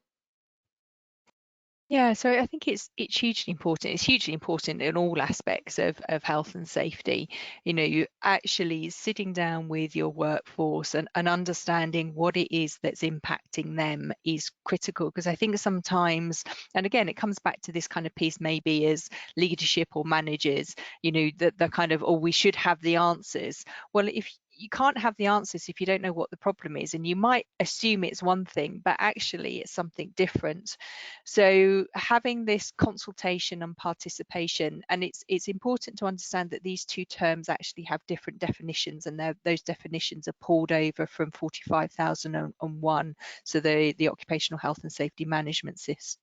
Yeah, so I think it's hugely important. It's hugely important in all aspects of health and safety. You know, you actually sitting down with your workforce and understanding what it is that's impacting them is critical, because I think sometimes, and again, it comes back to this kind of piece maybe as leadership or managers, you know, the kind of, oh, we should have the answers. Well, if you can't have the answers if you don't know what the problem is, and you might assume it's one thing, but actually it's something different. So having this consultation and participation, and it's important to understand that these two terms actually have different definitions, and those definitions are pulled over from 45,001, so the Occupational Health and Safety Management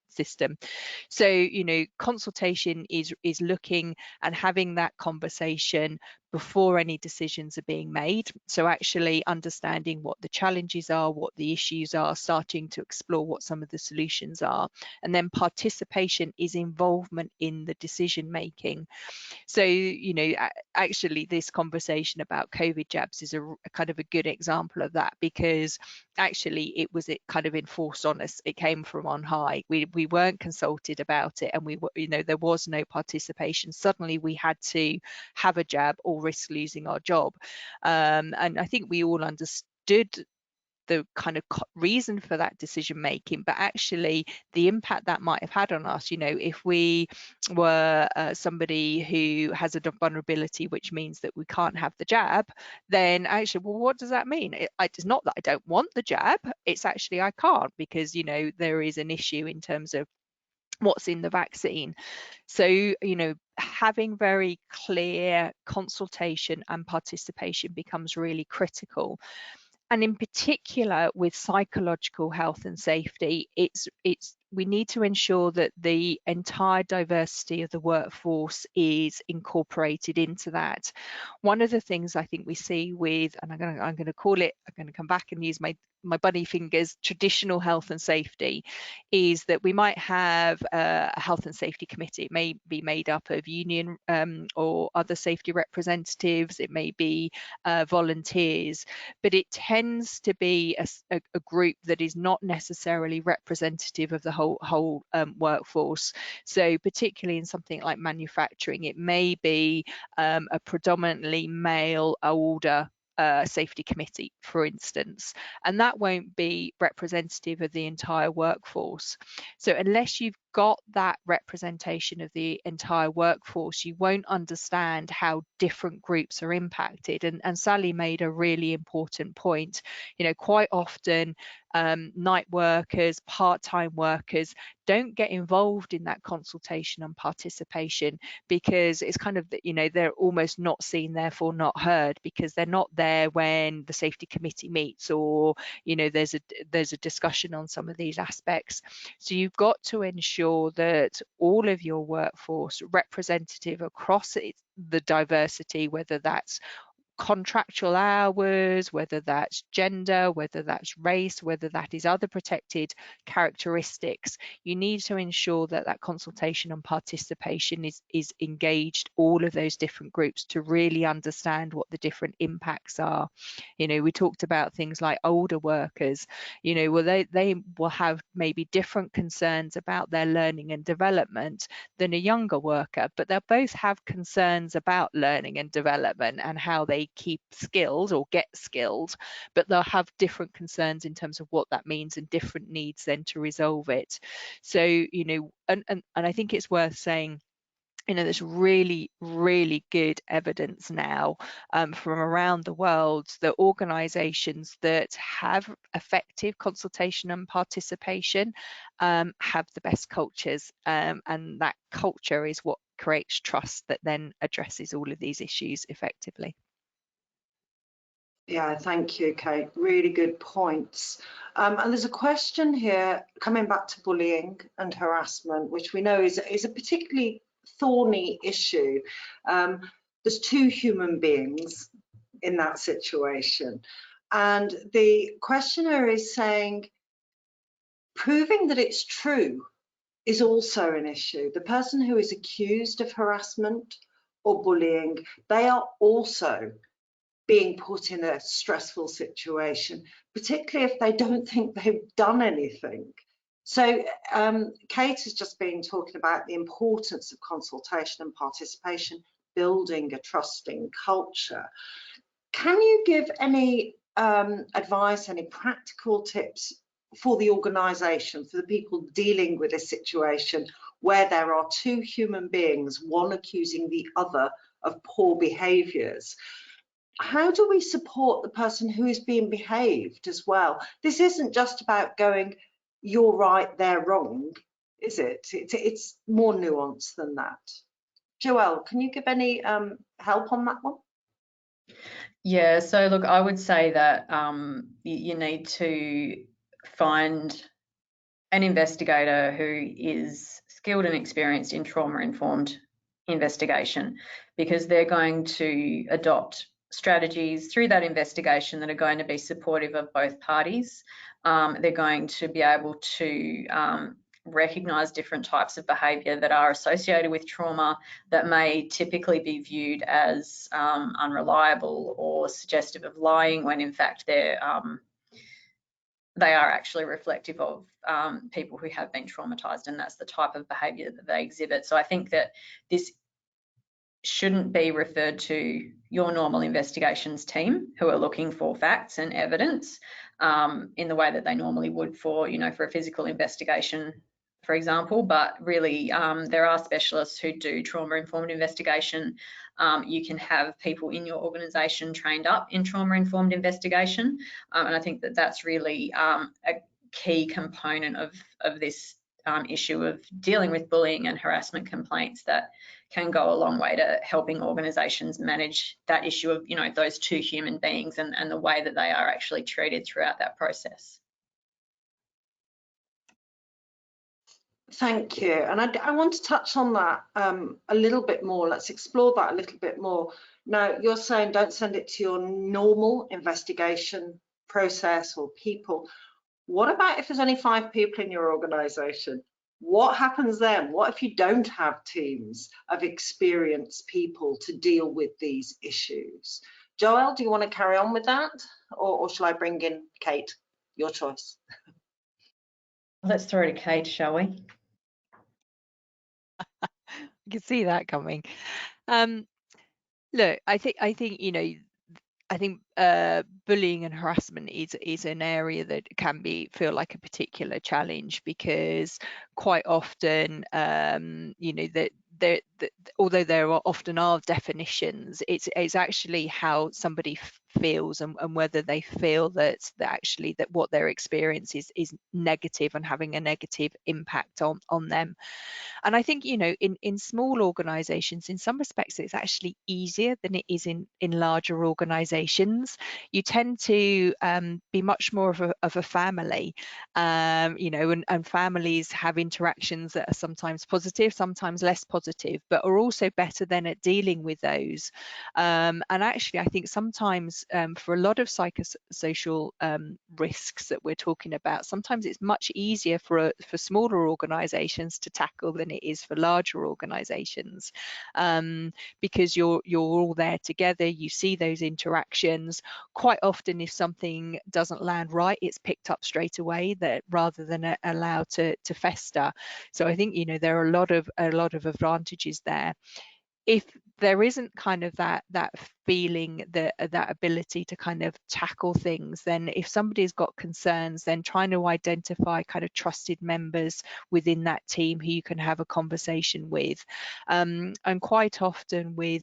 System. So, you know, consultation is looking and having that conversation before any decisions are being made. So actually understanding what the challenges are, what the issues are, starting to explore what some of the solutions are. And then participation is involvement in the decision making. So, you know, actually this conversation about COVID jabs is a kind of a good example of that, because actually it kind of enforced on us. It came from on high. We weren't consulted about it, and you know, there was no participation. Suddenly we had to have a jab or risk losing our job. And I think we all understood the kind of reason for that decision making, but actually the impact that might have had on us. You know, if we were somebody who has a vulnerability, which means that we can't have the jab, then actually, well, what does that mean? It's not that I don't want the jab, it's actually I can't, because, you know, there is an issue in terms of what's in the vaccine. So, you know, having very clear consultation and participation becomes really critical. And in particular with psychological health and safety, we need to ensure that the entire diversity of the workforce is incorporated into that. One of the things I think we see with, and I'm going to come back and use my bunny fingers, traditional health and safety, is that we might have a health and safety committee. It may be made up of union or other safety representatives. It may be volunteers, but it tends to be a group that is not necessarily representative of the whole workforce. So particularly in something like manufacturing, it may be a predominantly male, older safety committee, for instance, and that won't be representative of the entire workforce. So unless you've got that representation of the entire workforce, you won't understand how different groups are impacted. And Sally made a really important point. You know, quite often night workers, part-time workers don't get involved in that consultation and participation, because it's kind of, you know, they're almost not seen, therefore not heard, because they're not there when the safety committee meets, or, you know, there's a discussion on some of these aspects. So you've got to ensure that all of your workforce representative across the diversity, whether that's contractual hours, whether that's gender, whether that's race, whether that is other protected characteristics, you need to ensure that that consultation and participation is engaged all of those different groups to really understand what the different impacts are. You know, we talked about things like older workers, you know, well, they will have maybe different concerns about their learning and development than a younger worker, but they'll both have concerns about learning and development and how they keep skilled or get skilled, but they'll have different concerns in terms of what that means and different needs then to resolve it. So, you know, and I think it's worth saying, there's really, really good evidence now from around the world that organisations that have effective consultation and participation have the best cultures, and that culture is what creates trust that then addresses all of these issues effectively. Yeah, thank you, Kate. Really good points. And there's a question here coming back to bullying and harassment, which we know is a particularly thorny issue. There's two human beings in that situation. And the questioner is saying, proving that it's true is also an issue. The person who is accused of harassment or bullying, they are also being put in a stressful situation, particularly if they don't think they've done anything. So Kate has just been talking about the importance of consultation and participation, building a trusting culture. Can you give any advice, any practical tips for the organisation, for the people dealing with a situation where there are two human beings, one accusing the other of poor behaviours? How do we support the person who is being behaved as well? This isn't just about going, you're right, they're wrong, is it? It's more nuanced than that. Joelle, can you give any help on that one? Yeah, so look, I would say that you need to find an investigator who is skilled and experienced in trauma-informed investigation, because they're going to adopt strategies through that investigation that are going to be supportive of both parties. They're going to be able to recognise different types of behaviour that are associated with trauma that may typically be viewed as unreliable or suggestive of lying, when in fact they are actually reflective of people who have been traumatised, and that's the type of behaviour that they exhibit. So I think that this shouldn't be referred to your normal investigations team who are looking for facts and evidence in the way that they normally would for, for a physical investigation, for example. But really, there are specialists who do trauma-informed investigation. You can have people in your organisation trained up in trauma-informed investigation, and I think that that's really a key component of this issue of dealing with bullying and harassment complaints, that can go a long way to helping organisations manage that issue of, those two human beings and the way that they are actually treated throughout that process. Thank you. And I want to touch on that a little bit more. Let's explore that a little bit more. Now, you're saying don't send it to your normal investigation process or people. What about if there's only 5 people in your organisation? What happens then? What if you don't have teams of experienced people to deal with these issues? Joelle, do you want to carry on with that? Or shall I bring in Kate? Your choice. Let's throw to Kate, shall we? I can see that coming. Look, I think bullying and harassment is an area that can feel like a particular challenge, because quite often, although there often are definitions, it's actually how somebody feels and whether they feel that what their experience is negative and having a negative impact on them. And I think, in small organizations, in some respects, it's actually easier than it is in larger organizations. You tend to be much more of a family, and families have interactions that are sometimes positive, sometimes less positive, but are also better then at dealing with those. And actually, I think sometimes for a lot of psychosocial risks that we're talking about, sometimes it's much easier for smaller organizations to tackle than it is for larger organizations, because you're all there together. You see those interactions. Quite often, if something doesn't land right, it's picked up straight away, that rather than allowed to fester. So I think there are a lot of advantages there. If there isn't kind of that feeling, that ability to kind of tackle things, then if somebody's got concerns, then trying to identify kind of trusted members within that team who you can have a conversation with. And quite often with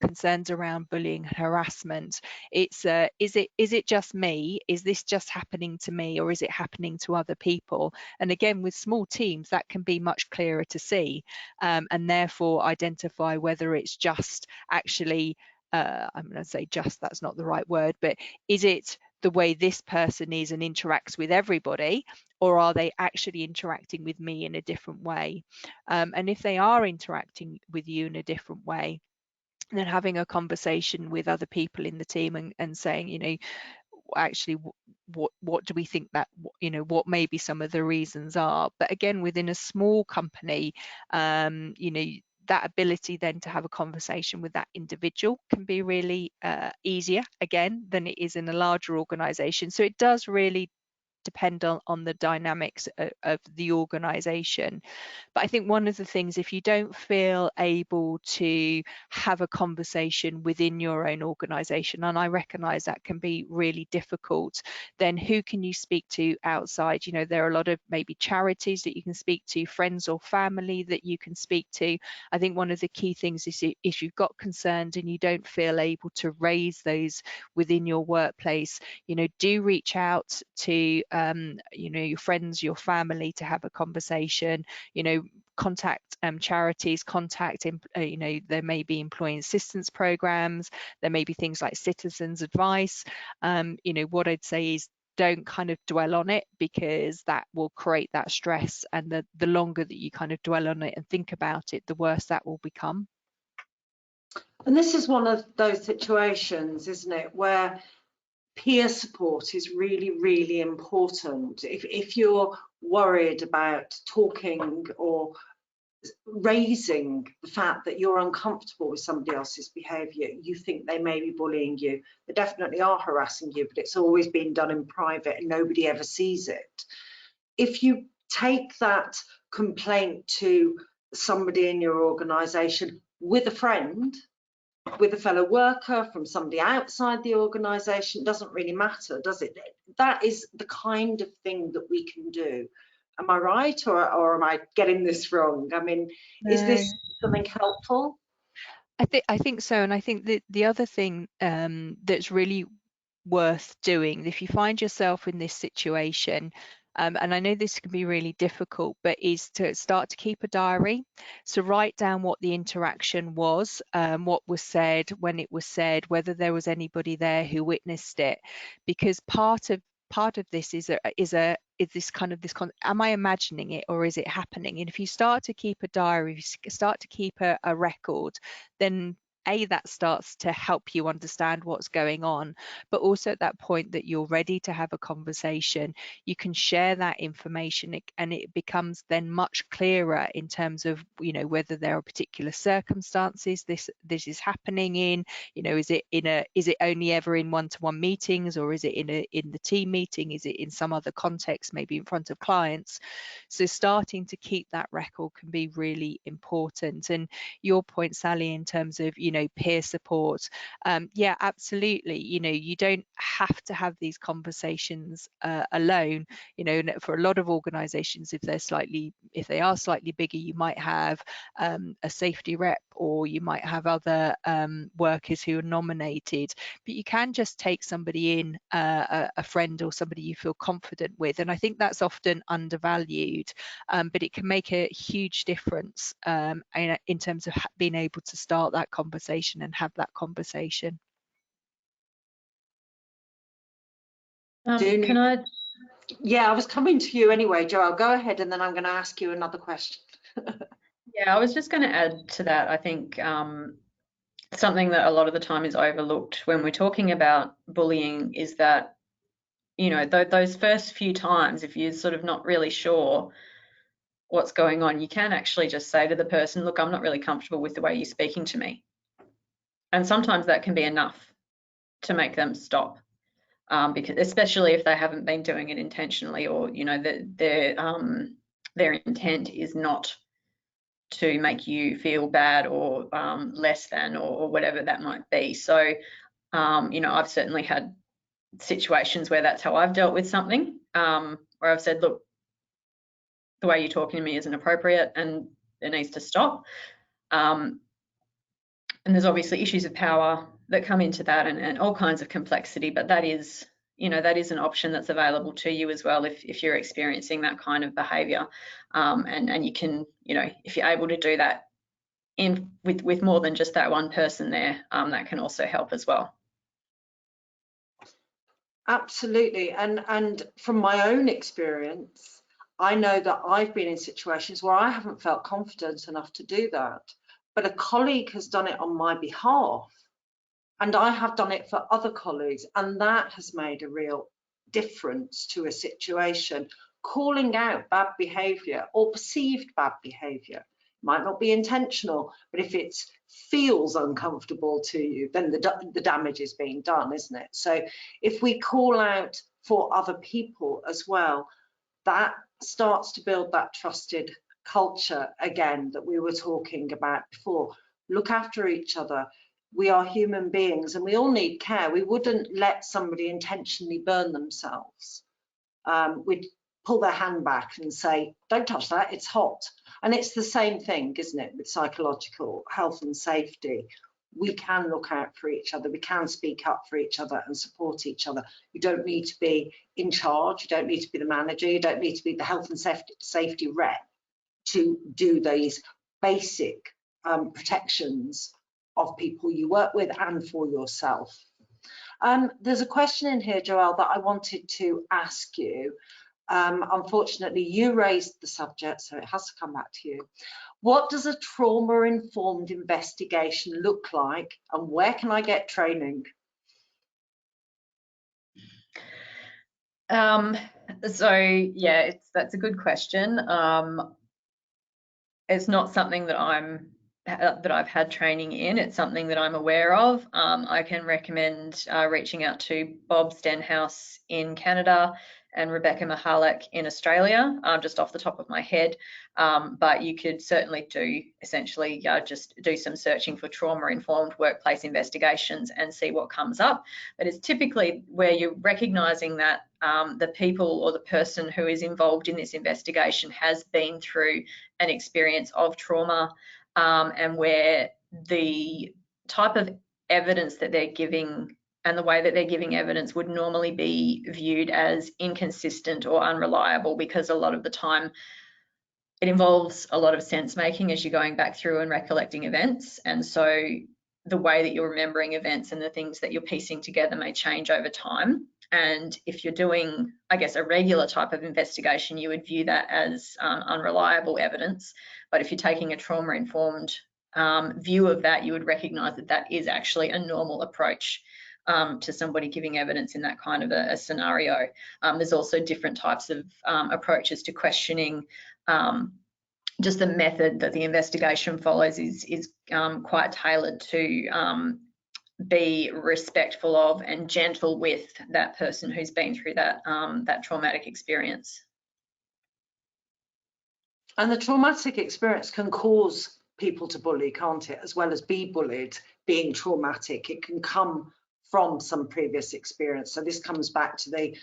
concerns around bullying and harassment, it's is it just me? Is this just happening to me, or is it happening to other people? And again, with small teams, that can be much clearer to see, and therefore identify whether it's just actually, I'm going to say just, that's not the right word, but is it the way this person is and interacts with everybody, or are they actually interacting with me in a different way? And if they are interacting with you in a different way, then having a conversation with other people in the team and saying, actually, what do we think that, what maybe some of the reasons are. But again, within a small company, that ability then to have a conversation with that individual can be really easier again than it is in a larger organization. So it does really depend on the dynamics of the organization. But I think one of the things, if you don't feel able to have a conversation within your own organization, and I recognize that can be really difficult, then who can you speak to outside? There are a lot of maybe charities that you can speak to, friends or family that you can speak to. I think one of the key things is if you've got concerns and you don't feel able to raise those within your workplace, do reach out to your friends, your family, to have a conversation. Contact charities, there may be employee assistance programs, there may be things like citizens advice. What I'd say is, don't kind of dwell on it, because that will create that stress, and the longer that you kind of dwell on it and think about it, the worse that will become. And this is one of those situations, isn't it, where peer support is really, really important. If you're worried about talking or raising the fact that you're uncomfortable with somebody else's behaviour, you think they may be bullying you, they definitely are harassing you, but it's always been done in private and nobody ever sees it. If you take that complaint to somebody in your organisation, with a friend, with a fellow worker, from somebody outside the organisation, doesn't really matter, does it? That is the kind of thing that we can do. Am I right, or am I getting this wrong? I mean, No. Is this something helpful? I think so, and I think that the other thing that's really worth doing, if you find yourself in this situation, and I know this can be really difficult, but is to start to keep a diary. So write down what the interaction was, what was said, when it was said, whether there was anybody there who witnessed it, because part of this is am I imagining it, or is it happening? And if you start to keep a diary, if you start to keep a record, then that starts to help you understand what's going on, but also at that point that you're ready to have a conversation, you can share that information, and it becomes then much clearer in terms of whether there are particular circumstances this is happening in. Is it only ever in one-to-one meetings, or is it in the team meeting? Is it in some other context, maybe in front of clients? So starting to keep that record can be really important. And your point, Sally, in terms of peer support, yeah, absolutely. You don't have to have these conversations alone. For a lot of organizations, if they are slightly bigger, you might have a safety rep, or you might have other workers who are nominated, but you can just take somebody in, a friend or somebody you feel confident with, and I think that's often undervalued, but it can make a huge difference in terms of being able to start that conversation and have that conversation. Can I? Yeah, I was coming to you anyway, Joelle. Go ahead, and then I'm going to ask you another question. Yeah, I was just going to add to that. I think something that a lot of the time is overlooked when we're talking about bullying is that, those first few times, if you're sort of not really sure what's going on, you can actually just say to the person, look, I'm not really comfortable with the way you're speaking to me. And sometimes that can be enough to make them stop, because especially if they haven't been doing it intentionally, or their intent is not to make you feel bad or less than, or whatever that might be. So, you know, I've certainly had situations where that's how I've dealt with something, where I've said, look, the way you're talking to me isn't appropriate and it needs to stop. And there's obviously issues of power that come into that, and all kinds of complexity, but that is, you know, that is an option that's available to you as well if you're experiencing that kind of behaviour. And you can, you know, if you're able to do that with more than just that one person there, that can also help as well. Absolutely. And from my own experience, I know that I've been in situations where I haven't felt confident enough to do that, but a colleague has done it on my behalf, and I have done it for other colleagues, and that has made a real difference to a situation. Calling out bad behaviour or perceived bad behaviour might not be intentional, but if it feels uncomfortable to you, then the damage is being done, isn't it? So if we call out for other people as well, that starts to build that trusted culture again that we were talking about before. Look after each other. We are human beings and we all need care. We wouldn't let somebody intentionally burn themselves. We'd pull their hand back and say, don't touch that, it's hot. And it's the same thing, isn't it, with psychological health and safety. We can look out for each other, we can speak up for each other and support each other. You don't need to be in charge, you don't need to be the manager, you don't need to be the health and safety rep to do these basic protections of people you work with and for yourself. There's a question in here, Joelle, that I wanted to ask you. Unfortunately, you raised the subject, so it has to come back to you. What does a trauma-informed investigation look like, and where can I get training? So yeah, that's a good question. It's not something that I've had training in. It's something that I'm aware of. I can recommend reaching out to Bob Stenhouse in Canada and Rebecca Mihalek in Australia, just off the top of my head. But you could certainly do essentially just do some searching for trauma-informed workplace investigations and see what comes up. But it's typically where you're recognising that the people or the person who is involved in this investigation has been through an experience of trauma, and where the type of evidence that they're giving and the way that they're giving evidence would normally be viewed as inconsistent or unreliable, because a lot of the time it involves a lot of sense making as you're going back through and recollecting events. And so the way that you're remembering events and the things that you're piecing together may change over time. And if you're doing, I guess, a regular type of investigation, you would view that as unreliable evidence. But if you're taking a trauma-informed view of that, you would recognise that that is actually a normal approach to somebody giving evidence in that kind of a scenario. There's also different types of approaches to questioning. Just the method that the investigation follows is quite tailored to be respectful of and gentle with that person who's been through that that traumatic experience. And the traumatic experience can cause people to bully, can't it? As well as be bullied, being traumatic, it can come from some previous experience. So this comes back to the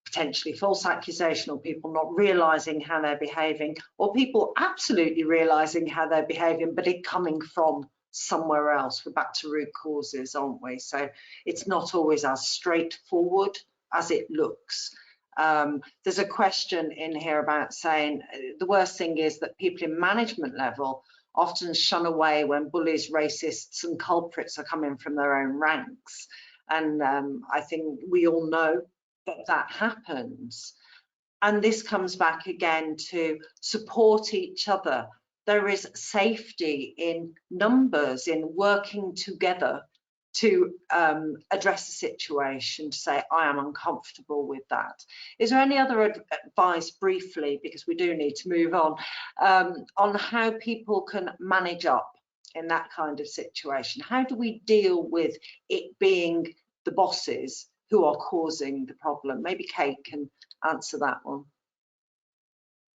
potentially false accusation, or people not realising how they're behaving, or people absolutely realising how they're behaving, but it coming from somewhere else. We're back to root causes, aren't we? So it's not always as straightforward as it looks. There's a question in here about saying the worst thing is that people in management level often shun away when bullies, racists and culprits are coming from their own ranks. And I think we all know that happens. And this comes back again to support each other. There is safety in numbers, in working together to address the situation, to say, I am uncomfortable with that. Is there any other advice briefly, because we do need to move on how people can manage up in that kind of situation? How do we deal with it being the bosses who are causing the problem? Maybe Kate can answer that one.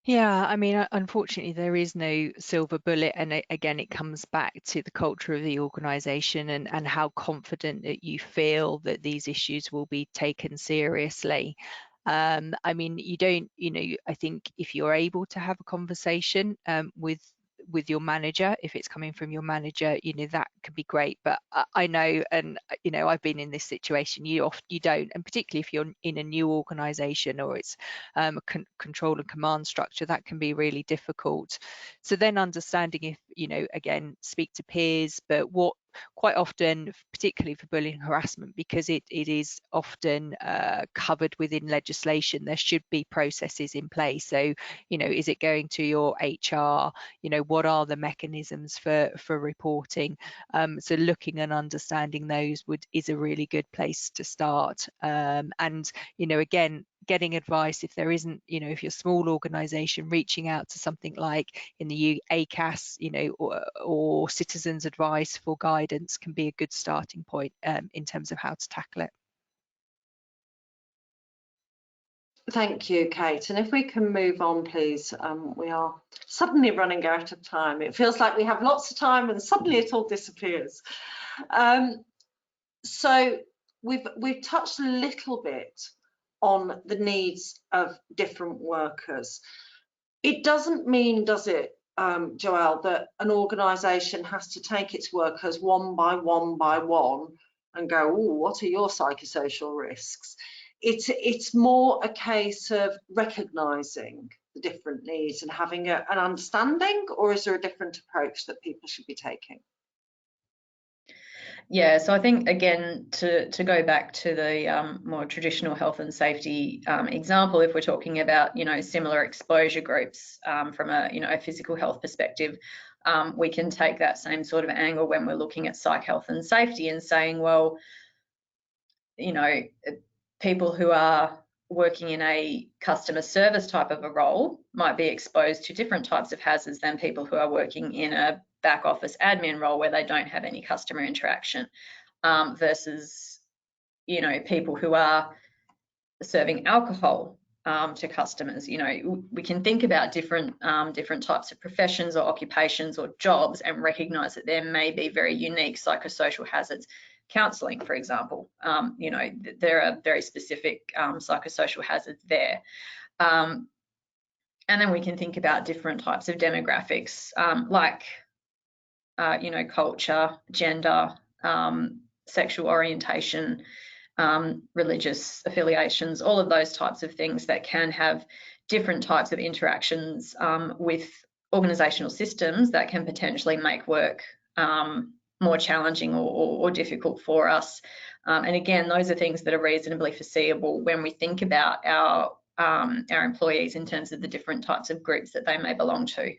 Yeah, I mean, unfortunately, there is no silver bullet. And again, it comes back to the culture of the organisation and how confident that you feel that these issues will be taken seriously. I mean, you don't, I think if you're able to have a conversation with your manager, if it's coming from your manager, that could be great. But I know, and I've been in this situation. You don't, and particularly if you're in a new organisation or it's a control and command structure, that can be really difficult. So then understanding if, again, speak to peers, but what quite often, particularly for bullying and harassment, because it is often covered within legislation, there should be processes in place. So, is it going to your HR? What are the mechanisms for reporting? So looking and understanding those is a really good place to start. And again, getting advice if there isn't, if you're a small organisation, reaching out to something like in the ACAS, or Citizens Advice for guidance can be a good starting point in terms of how to tackle it. Thank you, Kate. And if we can move on, please. We are suddenly running out of time. It feels like we have lots of time and suddenly it all disappears. So we've touched a little bit on the needs of different workers. It doesn't mean, does it, Joelle, that an organisation has to take its workers one by one and go, oh, what are your psychosocial risks? It's more a case of recognising the different needs and having an understanding, or is there a different approach that people should be taking? Yeah, so I think, again, to go back to the more traditional health and safety example, if we're talking about, similar exposure groups from a physical health perspective, we can take that same sort of angle when we're looking at psych health and safety and saying, well, people who are working in a customer service type of a role might be exposed to different types of hazards than people who are working in a back office admin role where they don't have any customer interaction, versus, people who are serving alcohol to customers. We can think about different types of professions or occupations or jobs and recognise that there may be very unique psychosocial hazards. Counselling, for example, there are very specific psychosocial hazards there. And then we can think about different types of demographics, like, culture, gender, sexual orientation, religious affiliations, all of those types of things that can have different types of interactions with organisational systems that can potentially make work more challenging or difficult for us. And again, those are things that are reasonably foreseeable when we think about our employees in terms of the different types of groups that they may belong to.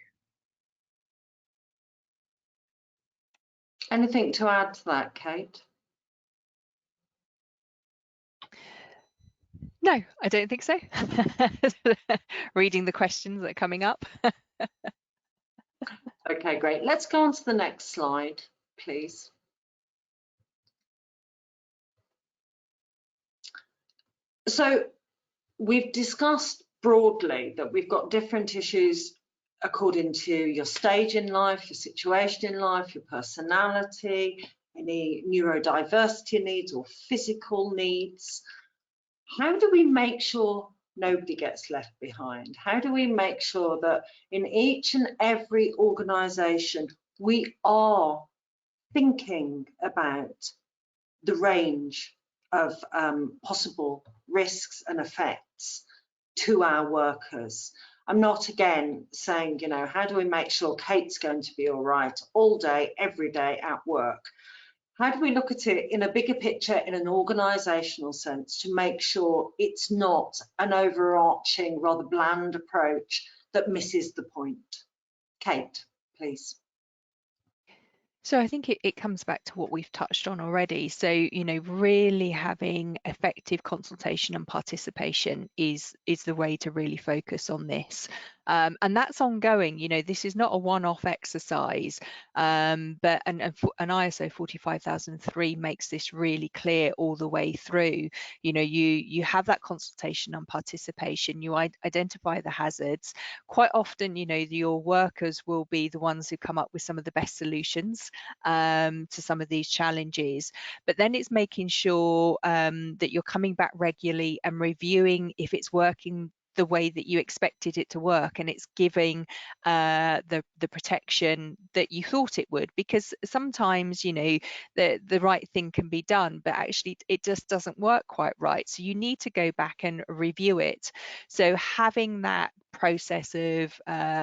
Anything to add to that, Kate? No, I don't think so. Reading the questions that are coming up. Okay, great. Let's go on to the next slide, please. So we've discussed broadly that we've got different issues according to your stage in life, your situation in life, your personality, any neurodiversity needs or physical needs. How do we make sure nobody gets left behind? How do we make sure that in each and every organisation we are thinking about the range of possible risks and effects to our workers? I'm not, again, saying, how do we make sure Kate's going to be all right all day, every day at work? How do we look at it in a bigger picture, in an organisational sense, to make sure it's not an overarching, rather bland approach that misses the point? Kate, please. So I think it comes back to what we've touched on already. So, really having effective consultation and participation is the way to really focus on this. And that's ongoing. You know, this is not a one-off exercise, but an ISO 45003 makes this really clear all the way through. You know, you have that consultation on participation, you identify the hazards. Quite often, you know, your workers will be the ones who come up with some of the best solutions to some of these challenges, but then it's making sure that you're coming back regularly and reviewing if it's working the way that you expected it to work, and it's giving the protection that you thought it would. Because sometimes, you know, the right thing can be done, but actually it just doesn't work quite right, so you need to go back and review it. So having that process of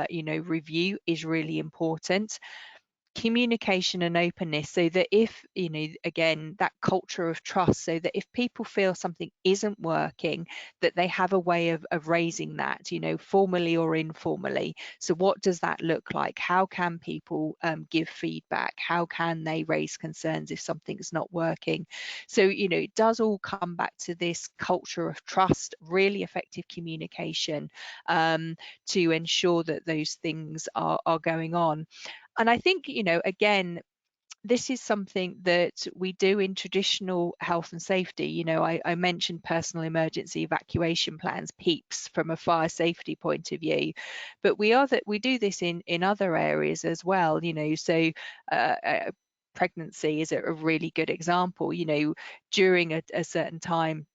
you know, review is really important. Communication and openness, so that if, you know, again, that culture of trust, so that if people feel something isn't working, that they have a way of raising that, you know, formally or informally. So what does that look like? How can people give feedback? How can they raise concerns if something's not working? So, you know, it does all come back to this culture of trust, really effective communication, to ensure that those things are going on. And I think, you know, again, this is something that we do in traditional health and safety. You know, I mentioned personal emergency evacuation plans, PEEPs, from a fire safety point of view, but we do this in other areas as well. You know, so pregnancy is a really good example. You know, during a certain time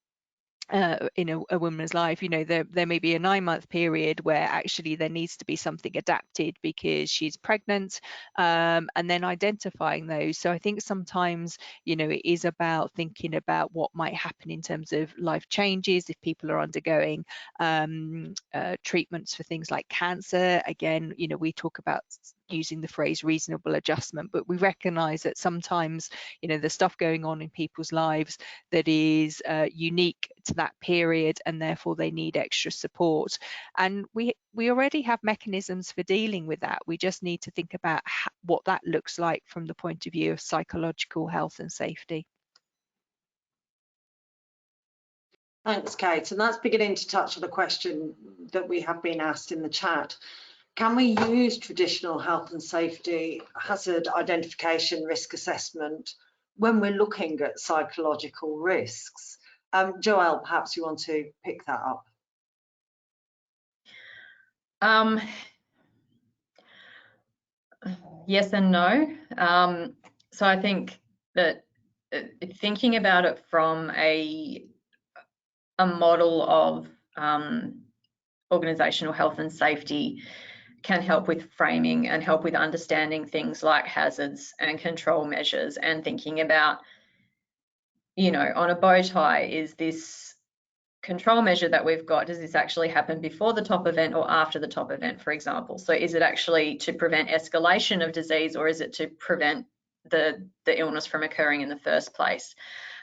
in a woman's life, you know, there may be a 9-month period where actually there needs to be something adapted because she's pregnant, and then identifying those. So I think sometimes, you know, it is about thinking about what might happen in terms of life changes if people are undergoing treatments for things like cancer. Again, you know, we talk about using the phrase reasonable adjustment, but we recognize that sometimes, you know, there's stuff going on in people's lives that is unique to that period, and therefore they need extra support. And we already have mechanisms for dealing with that. We just need to think about what that looks like from the point of view of psychological health and safety. Thanks, Kate. And that's beginning to touch on a question that we have been asked in the chat. Can we use traditional health and safety hazard identification risk assessment when we're looking at psychological risks? Joelle, perhaps you want to pick that up. Yes and no. So I think that thinking about it from a model of organizational health and safety can help with framing and help with understanding things like hazards and control measures, and thinking about, you know, on a bow tie, is this control measure that we've got, does this actually happen before the top event or after the top event, for example? So is it actually to prevent escalation of disease, or is it to prevent the illness from occurring in the first place?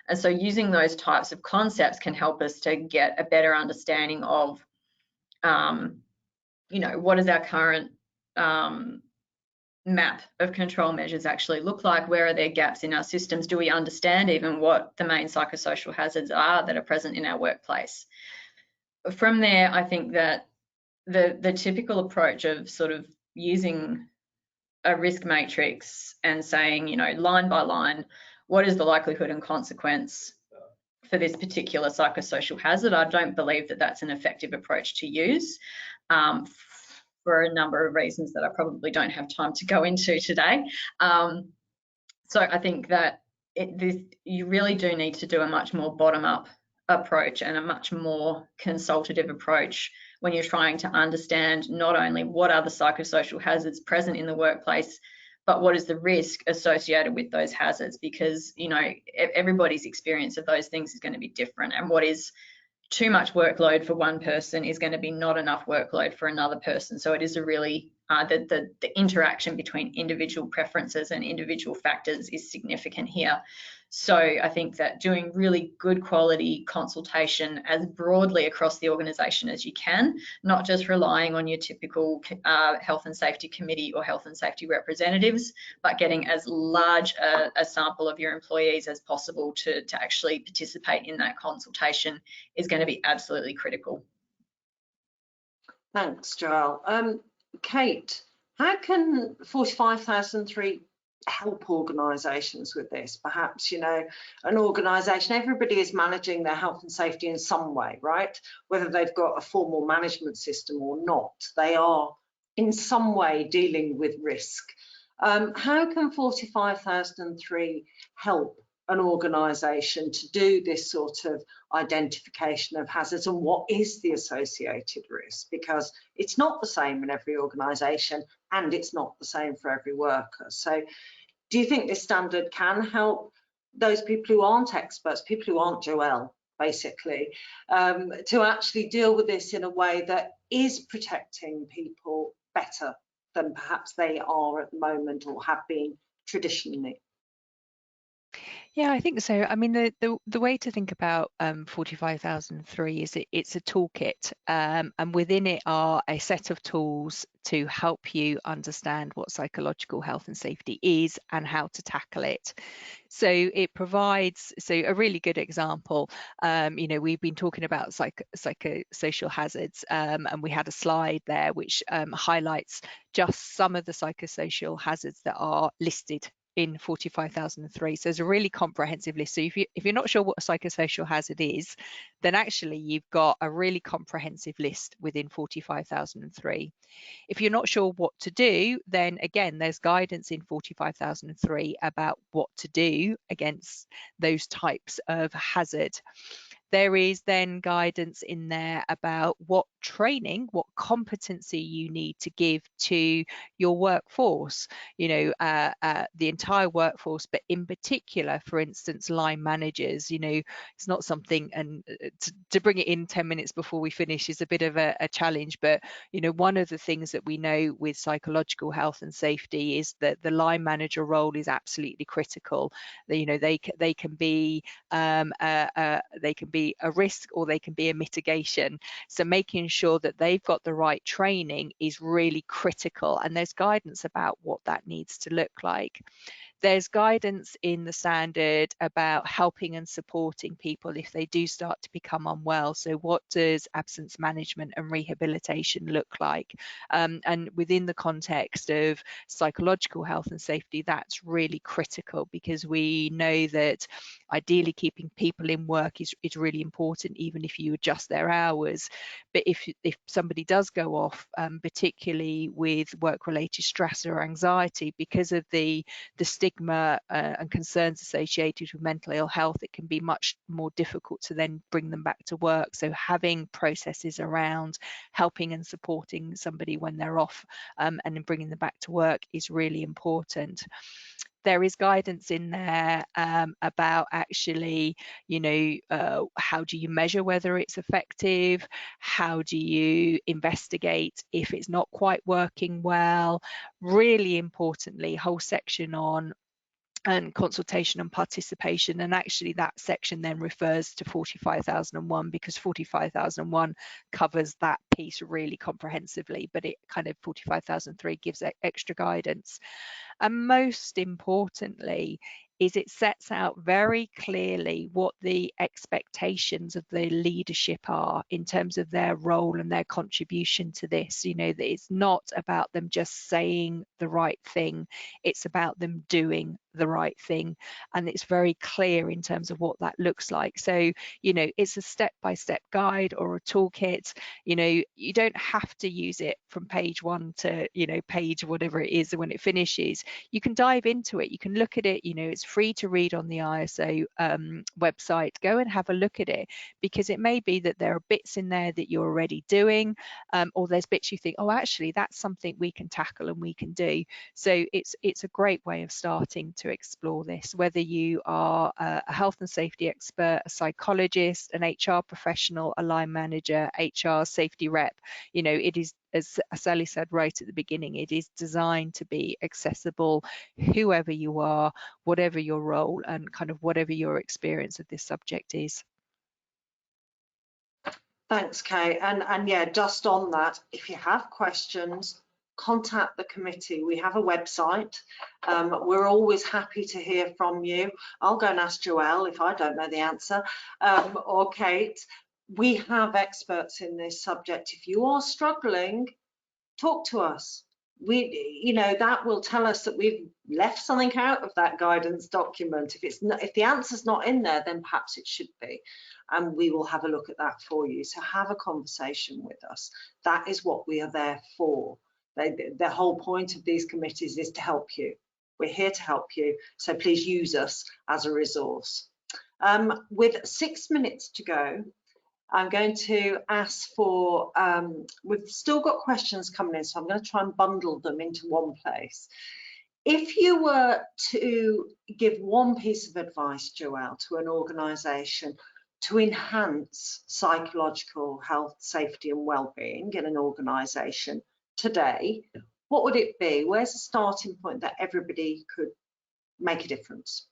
And so using those types of concepts can help us to get a better understanding of, you know, what does our current map of control measures actually look like? Where are there gaps in our systems? Do we understand even what the main psychosocial hazards are that are present in our workplace? From there, I think that the typical approach of sort of using a risk matrix and saying, you know, line by line, what is the likelihood and consequence for this particular psychosocial hazard? I don't believe that that's an effective approach to use, for a number of reasons that I probably don't have time to go into today. So I think that you really do need to do a much more bottom-up approach and a much more consultative approach when you're trying to understand not only what are the psychosocial hazards present in the workplace, but what is the risk associated with those hazards? Because, you know, everybody's experience of those things is going to be different, and what is too much workload for one person is going to be not enough workload for another person. So it is a really, the interaction between individual preferences and individual factors is significant here. So I think that doing really good quality consultation as broadly across the organisation as you can, not just relying on your typical health and safety committee or health and safety representatives, but getting as large a sample of your employees as possible to actually participate in that consultation is going to be absolutely critical. Thanks, Joelle. Kate, how can 45,003 help organisations with this? Perhaps, you know, an organisation, everybody is managing their health and safety in some way, right? Whether they've got a formal management system or not, they are in some way dealing with risk. How can 45,003 help an organisation to do this sort of identification of hazards, and what is the associated risk? Because it's not the same in every organisation and it's not the same for every worker. So do you think this standard can help those people who aren't experts, people who aren't Joelle, basically, to actually deal with this in a way that is protecting people better than perhaps they are at the moment or have been traditionally? Yeah, I think so. I mean, the way to think about 45,003 is it's a toolkit, and within it are a set of tools to help you understand what psychological health and safety is and how to tackle it. So it provides, so a really good example, you know, we've been talking about psychosocial hazards, and we had a slide there which highlights just some of the psychosocial hazards that are listed in 45,003. So it's a really comprehensive list. So if you're not sure what a psychosocial hazard is, then actually you've got a really comprehensive list within 45,003. If you're not sure what to do, then again, there's guidance in 45,003 about what to do against those types of hazard. There is then guidance in there about what training, what competency you need to give to your workforce, you know, the entire workforce, but in particular, for instance, line managers. You know, it's not something, and to bring it in 10 minutes before we finish is a bit of a challenge, but, you know, one of the things that we know with psychological health and safety is that the line manager role is absolutely critical. You know, they can be a risk or they can be a mitigation. So making sure that they've got the right training is really critical, and there's guidance about what that needs to look like. There's guidance in the standard about helping and supporting people if they do start to become unwell. So what does absence management and rehabilitation look like? And within the context of psychological health and safety, that's really critical, because we know that ideally keeping people in work is really important, even if you adjust their hours. But if somebody does go off, particularly with work-related stress or anxiety, because of the stigma and concerns associated with mental ill health, it can be much more difficult to then bring them back to work. So having processes around helping and supporting somebody when they're off and then bringing them back to work is really important. There is guidance in there about actually, you know, how do you measure whether it's effective? How do you investigate if it's not quite working well? Really importantly, whole section on and consultation and participation, and actually that section then refers to 45,001 because 45,001 covers that piece really comprehensively, but it kind of 45,003 gives extra guidance. And most importantly is it sets out very clearly what the expectations of the leadership are in terms of their role and their contribution to this. You know, that it's not about them just saying the right thing, it's about them doing the right thing, and it's very clear in terms of what that looks like. So, you know, it's a step-by-step guide or a toolkit. You know, you don't have to use it from page 1 to, you know, page whatever it is when it finishes. You can dive into it, you can look at it. You know, it's free to read on the ISO website. Go and have a look at it, because it may be that there are bits in there that you're already doing, or there's bits you think, oh, actually that's something we can tackle and we can do. So it's a great way of starting to explore this, whether you are a health and safety expert, a psychologist, an HR professional, a line manager, HR safety rep. You know, it is, as Sally said right at the beginning, it is designed to be accessible, whoever you are, whatever your role, and kind of whatever your experience of this subject is. Thanks, Kay. And yeah, just on that, if you have questions, contact the committee. We have a website. We're always happy to hear from you. I'll go and ask Joelle if I don't know the answer, or Kate. we have experts in this subject. If you are struggling, talk to us. That will tell us that we've left something out of that guidance document. If the answer's not in there, then perhaps it should be, and we will have a look at that for you. So have a conversation with us. That is what we are there for. The whole point of these committees is to help you. We're here to help you, so please use us as a resource. With 6 minutes to go, I'm going to ask for, we've still got questions coming in, so I'm going to try and bundle them into one place. If you were to give one piece of advice, Joelle, to an organisation to enhance psychological health, safety and well-being in an organisation today, what would it be? Where's the starting point that everybody could make a difference?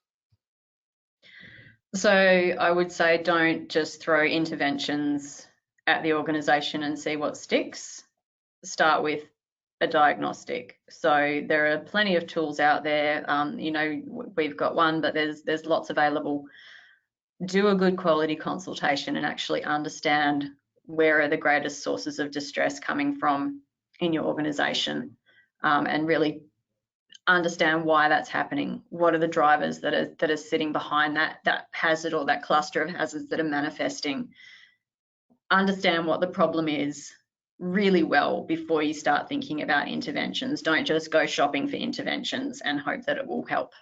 So I would say don't just throw interventions at the organisation and see what sticks. Start with a diagnostic. So there are plenty of tools out there. We've got one, but there's lots available. Do a good quality consultation and actually understand where are the greatest sources of distress coming from in your organisation, and really understand why that's happening. What are the drivers that are sitting behind that hazard or that cluster of hazards that are manifesting? Understand what the problem is really well before you start thinking about interventions. Don't just go shopping for interventions and hope that it will help.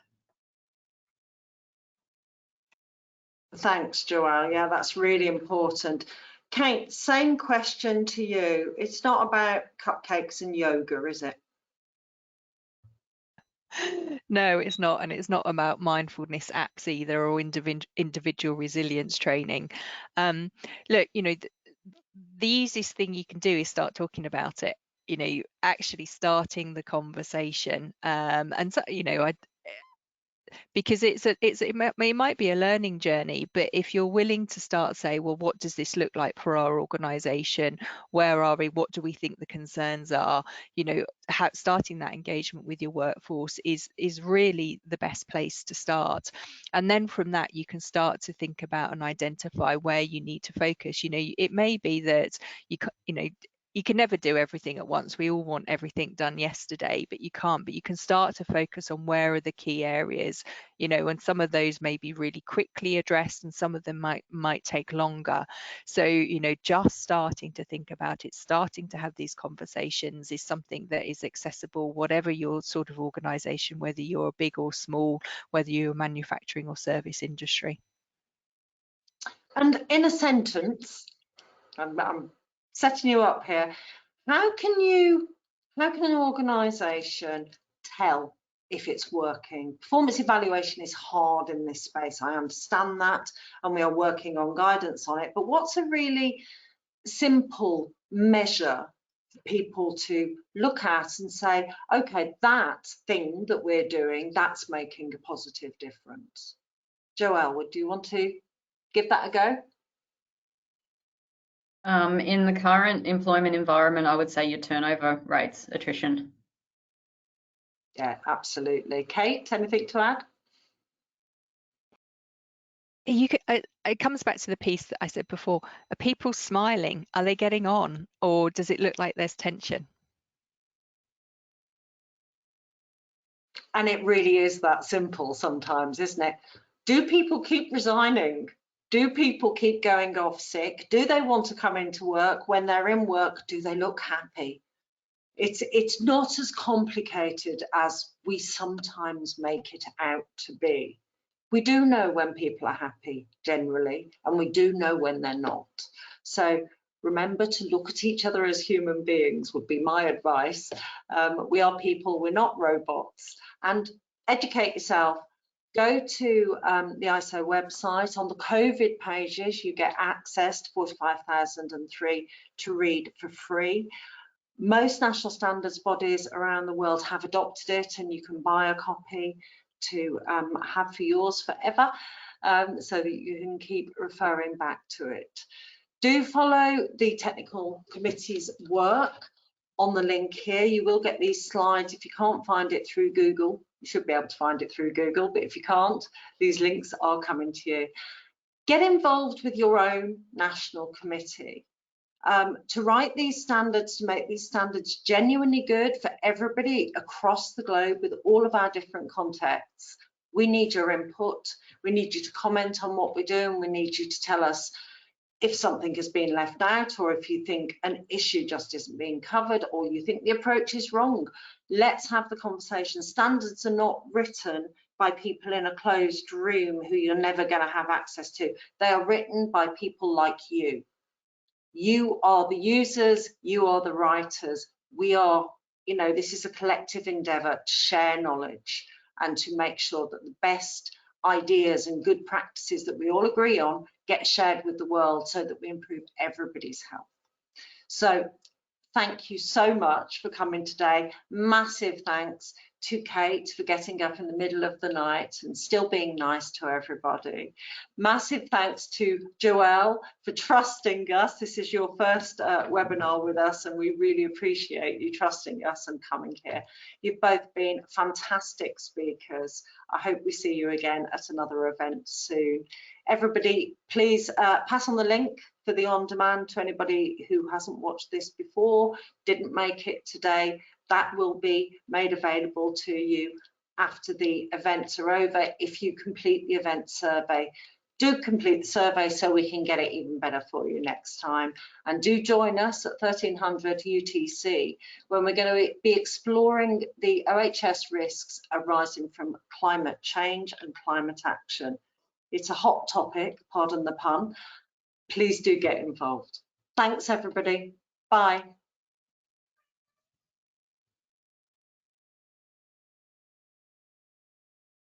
Thanks, Joelle. Yeah, that's really important. Kate, same question to you. It's not about cupcakes and yoga, is it? No, it's not, and it's not about mindfulness apps either, or individual resilience training. Look, the easiest thing you can do is start talking about it. Actually starting the conversation, and so, because it might be a learning journey, but if you're willing to start say, well, what does this look like for our organisation? Where are we? What do we think the concerns are? Starting that engagement with your workforce is really the best place to start. And then from that, you can start to think about and identify where you need to focus. It may be that you can never do everything at once. We all want everything done yesterday, but you can't. But you can start to focus on where are the key areas, and some of those may be really quickly addressed and some of them might take longer. So, just starting to think about it, starting to have these conversations is something that is accessible, whatever your sort of organisation, whether you're big or small, whether you're a manufacturing or service industry. And in a sentence, I'm setting you up here. How can an organisation tell if it's working? Performance evaluation is hard in this space. I understand that, and we are working on guidance on it. But what's a really simple measure for people to look at and say, okay, that thing that we're doing, that's making a positive difference? Joelle, do you want to give that a go? In the current employment environment, I would say your turnover rates, attrition. Yeah, absolutely. Kate, anything to add? It comes back to the piece that I said before. Are people smiling? Are they getting on? Or does it look like there's tension? And it really is that simple sometimes, isn't it? Do people keep resigning? Do people keep going off sick? Do they want to come into work? When they're in work, do they look happy? It's not as complicated as we sometimes make it out to be. We do know when people are happy generally, and we do know when they're not. So remember to look at each other as human beings would be my advice. We are people, we're not robots. And educate yourself. Go to the ISO website. On the COVID pages, you get access to 45,003 to read for free. Most national standards bodies around the world have adopted it, and you can buy a copy to have for yours forever, so that you can keep referring back to it. Do follow the technical committee's work on the link here. You will get these slides. If you can't find it through Google, you should be able to find it through Google, but if you can't, these links are coming to you. Get involved with your own national committee to write these standards, to make these standards genuinely good for everybody across the globe with all of our different contexts. We need your input. We need you to comment on what we're doing. We need you to tell us if something has been left out, or if you think an issue just isn't being covered, or you think the approach is wrong. Let's have the conversation. Standards are not written by people in a closed room who you're never going to have access to. They are written by people like you. You are the users, you are the writers. We are, you know, this is a collective endeavour to share knowledge and to make sure that the best ideas and good practices that we all agree on get shared with the world so that we improve everybody's health. So thank you so much for coming today. Massive thanks to Kate for getting up in the middle of the night and still being nice to everybody. Massive thanks to Joelle for trusting us. This is your first webinar with us, and we really appreciate you trusting us and coming here. You've both been fantastic speakers. I hope we see you again at another event soon. Everybody, please pass on the link for the on-demand to anybody who hasn't watched this before, didn't make it today. That will be made available to you after the events are over if you complete the event survey. Do complete the survey so we can get it even better for you next time. And do join us at 1300 UTC when we're going to be exploring the OH&S risks arising from climate change and climate action. It's a hot topic, pardon the pun. Please do get involved. Thanks, everybody. Bye.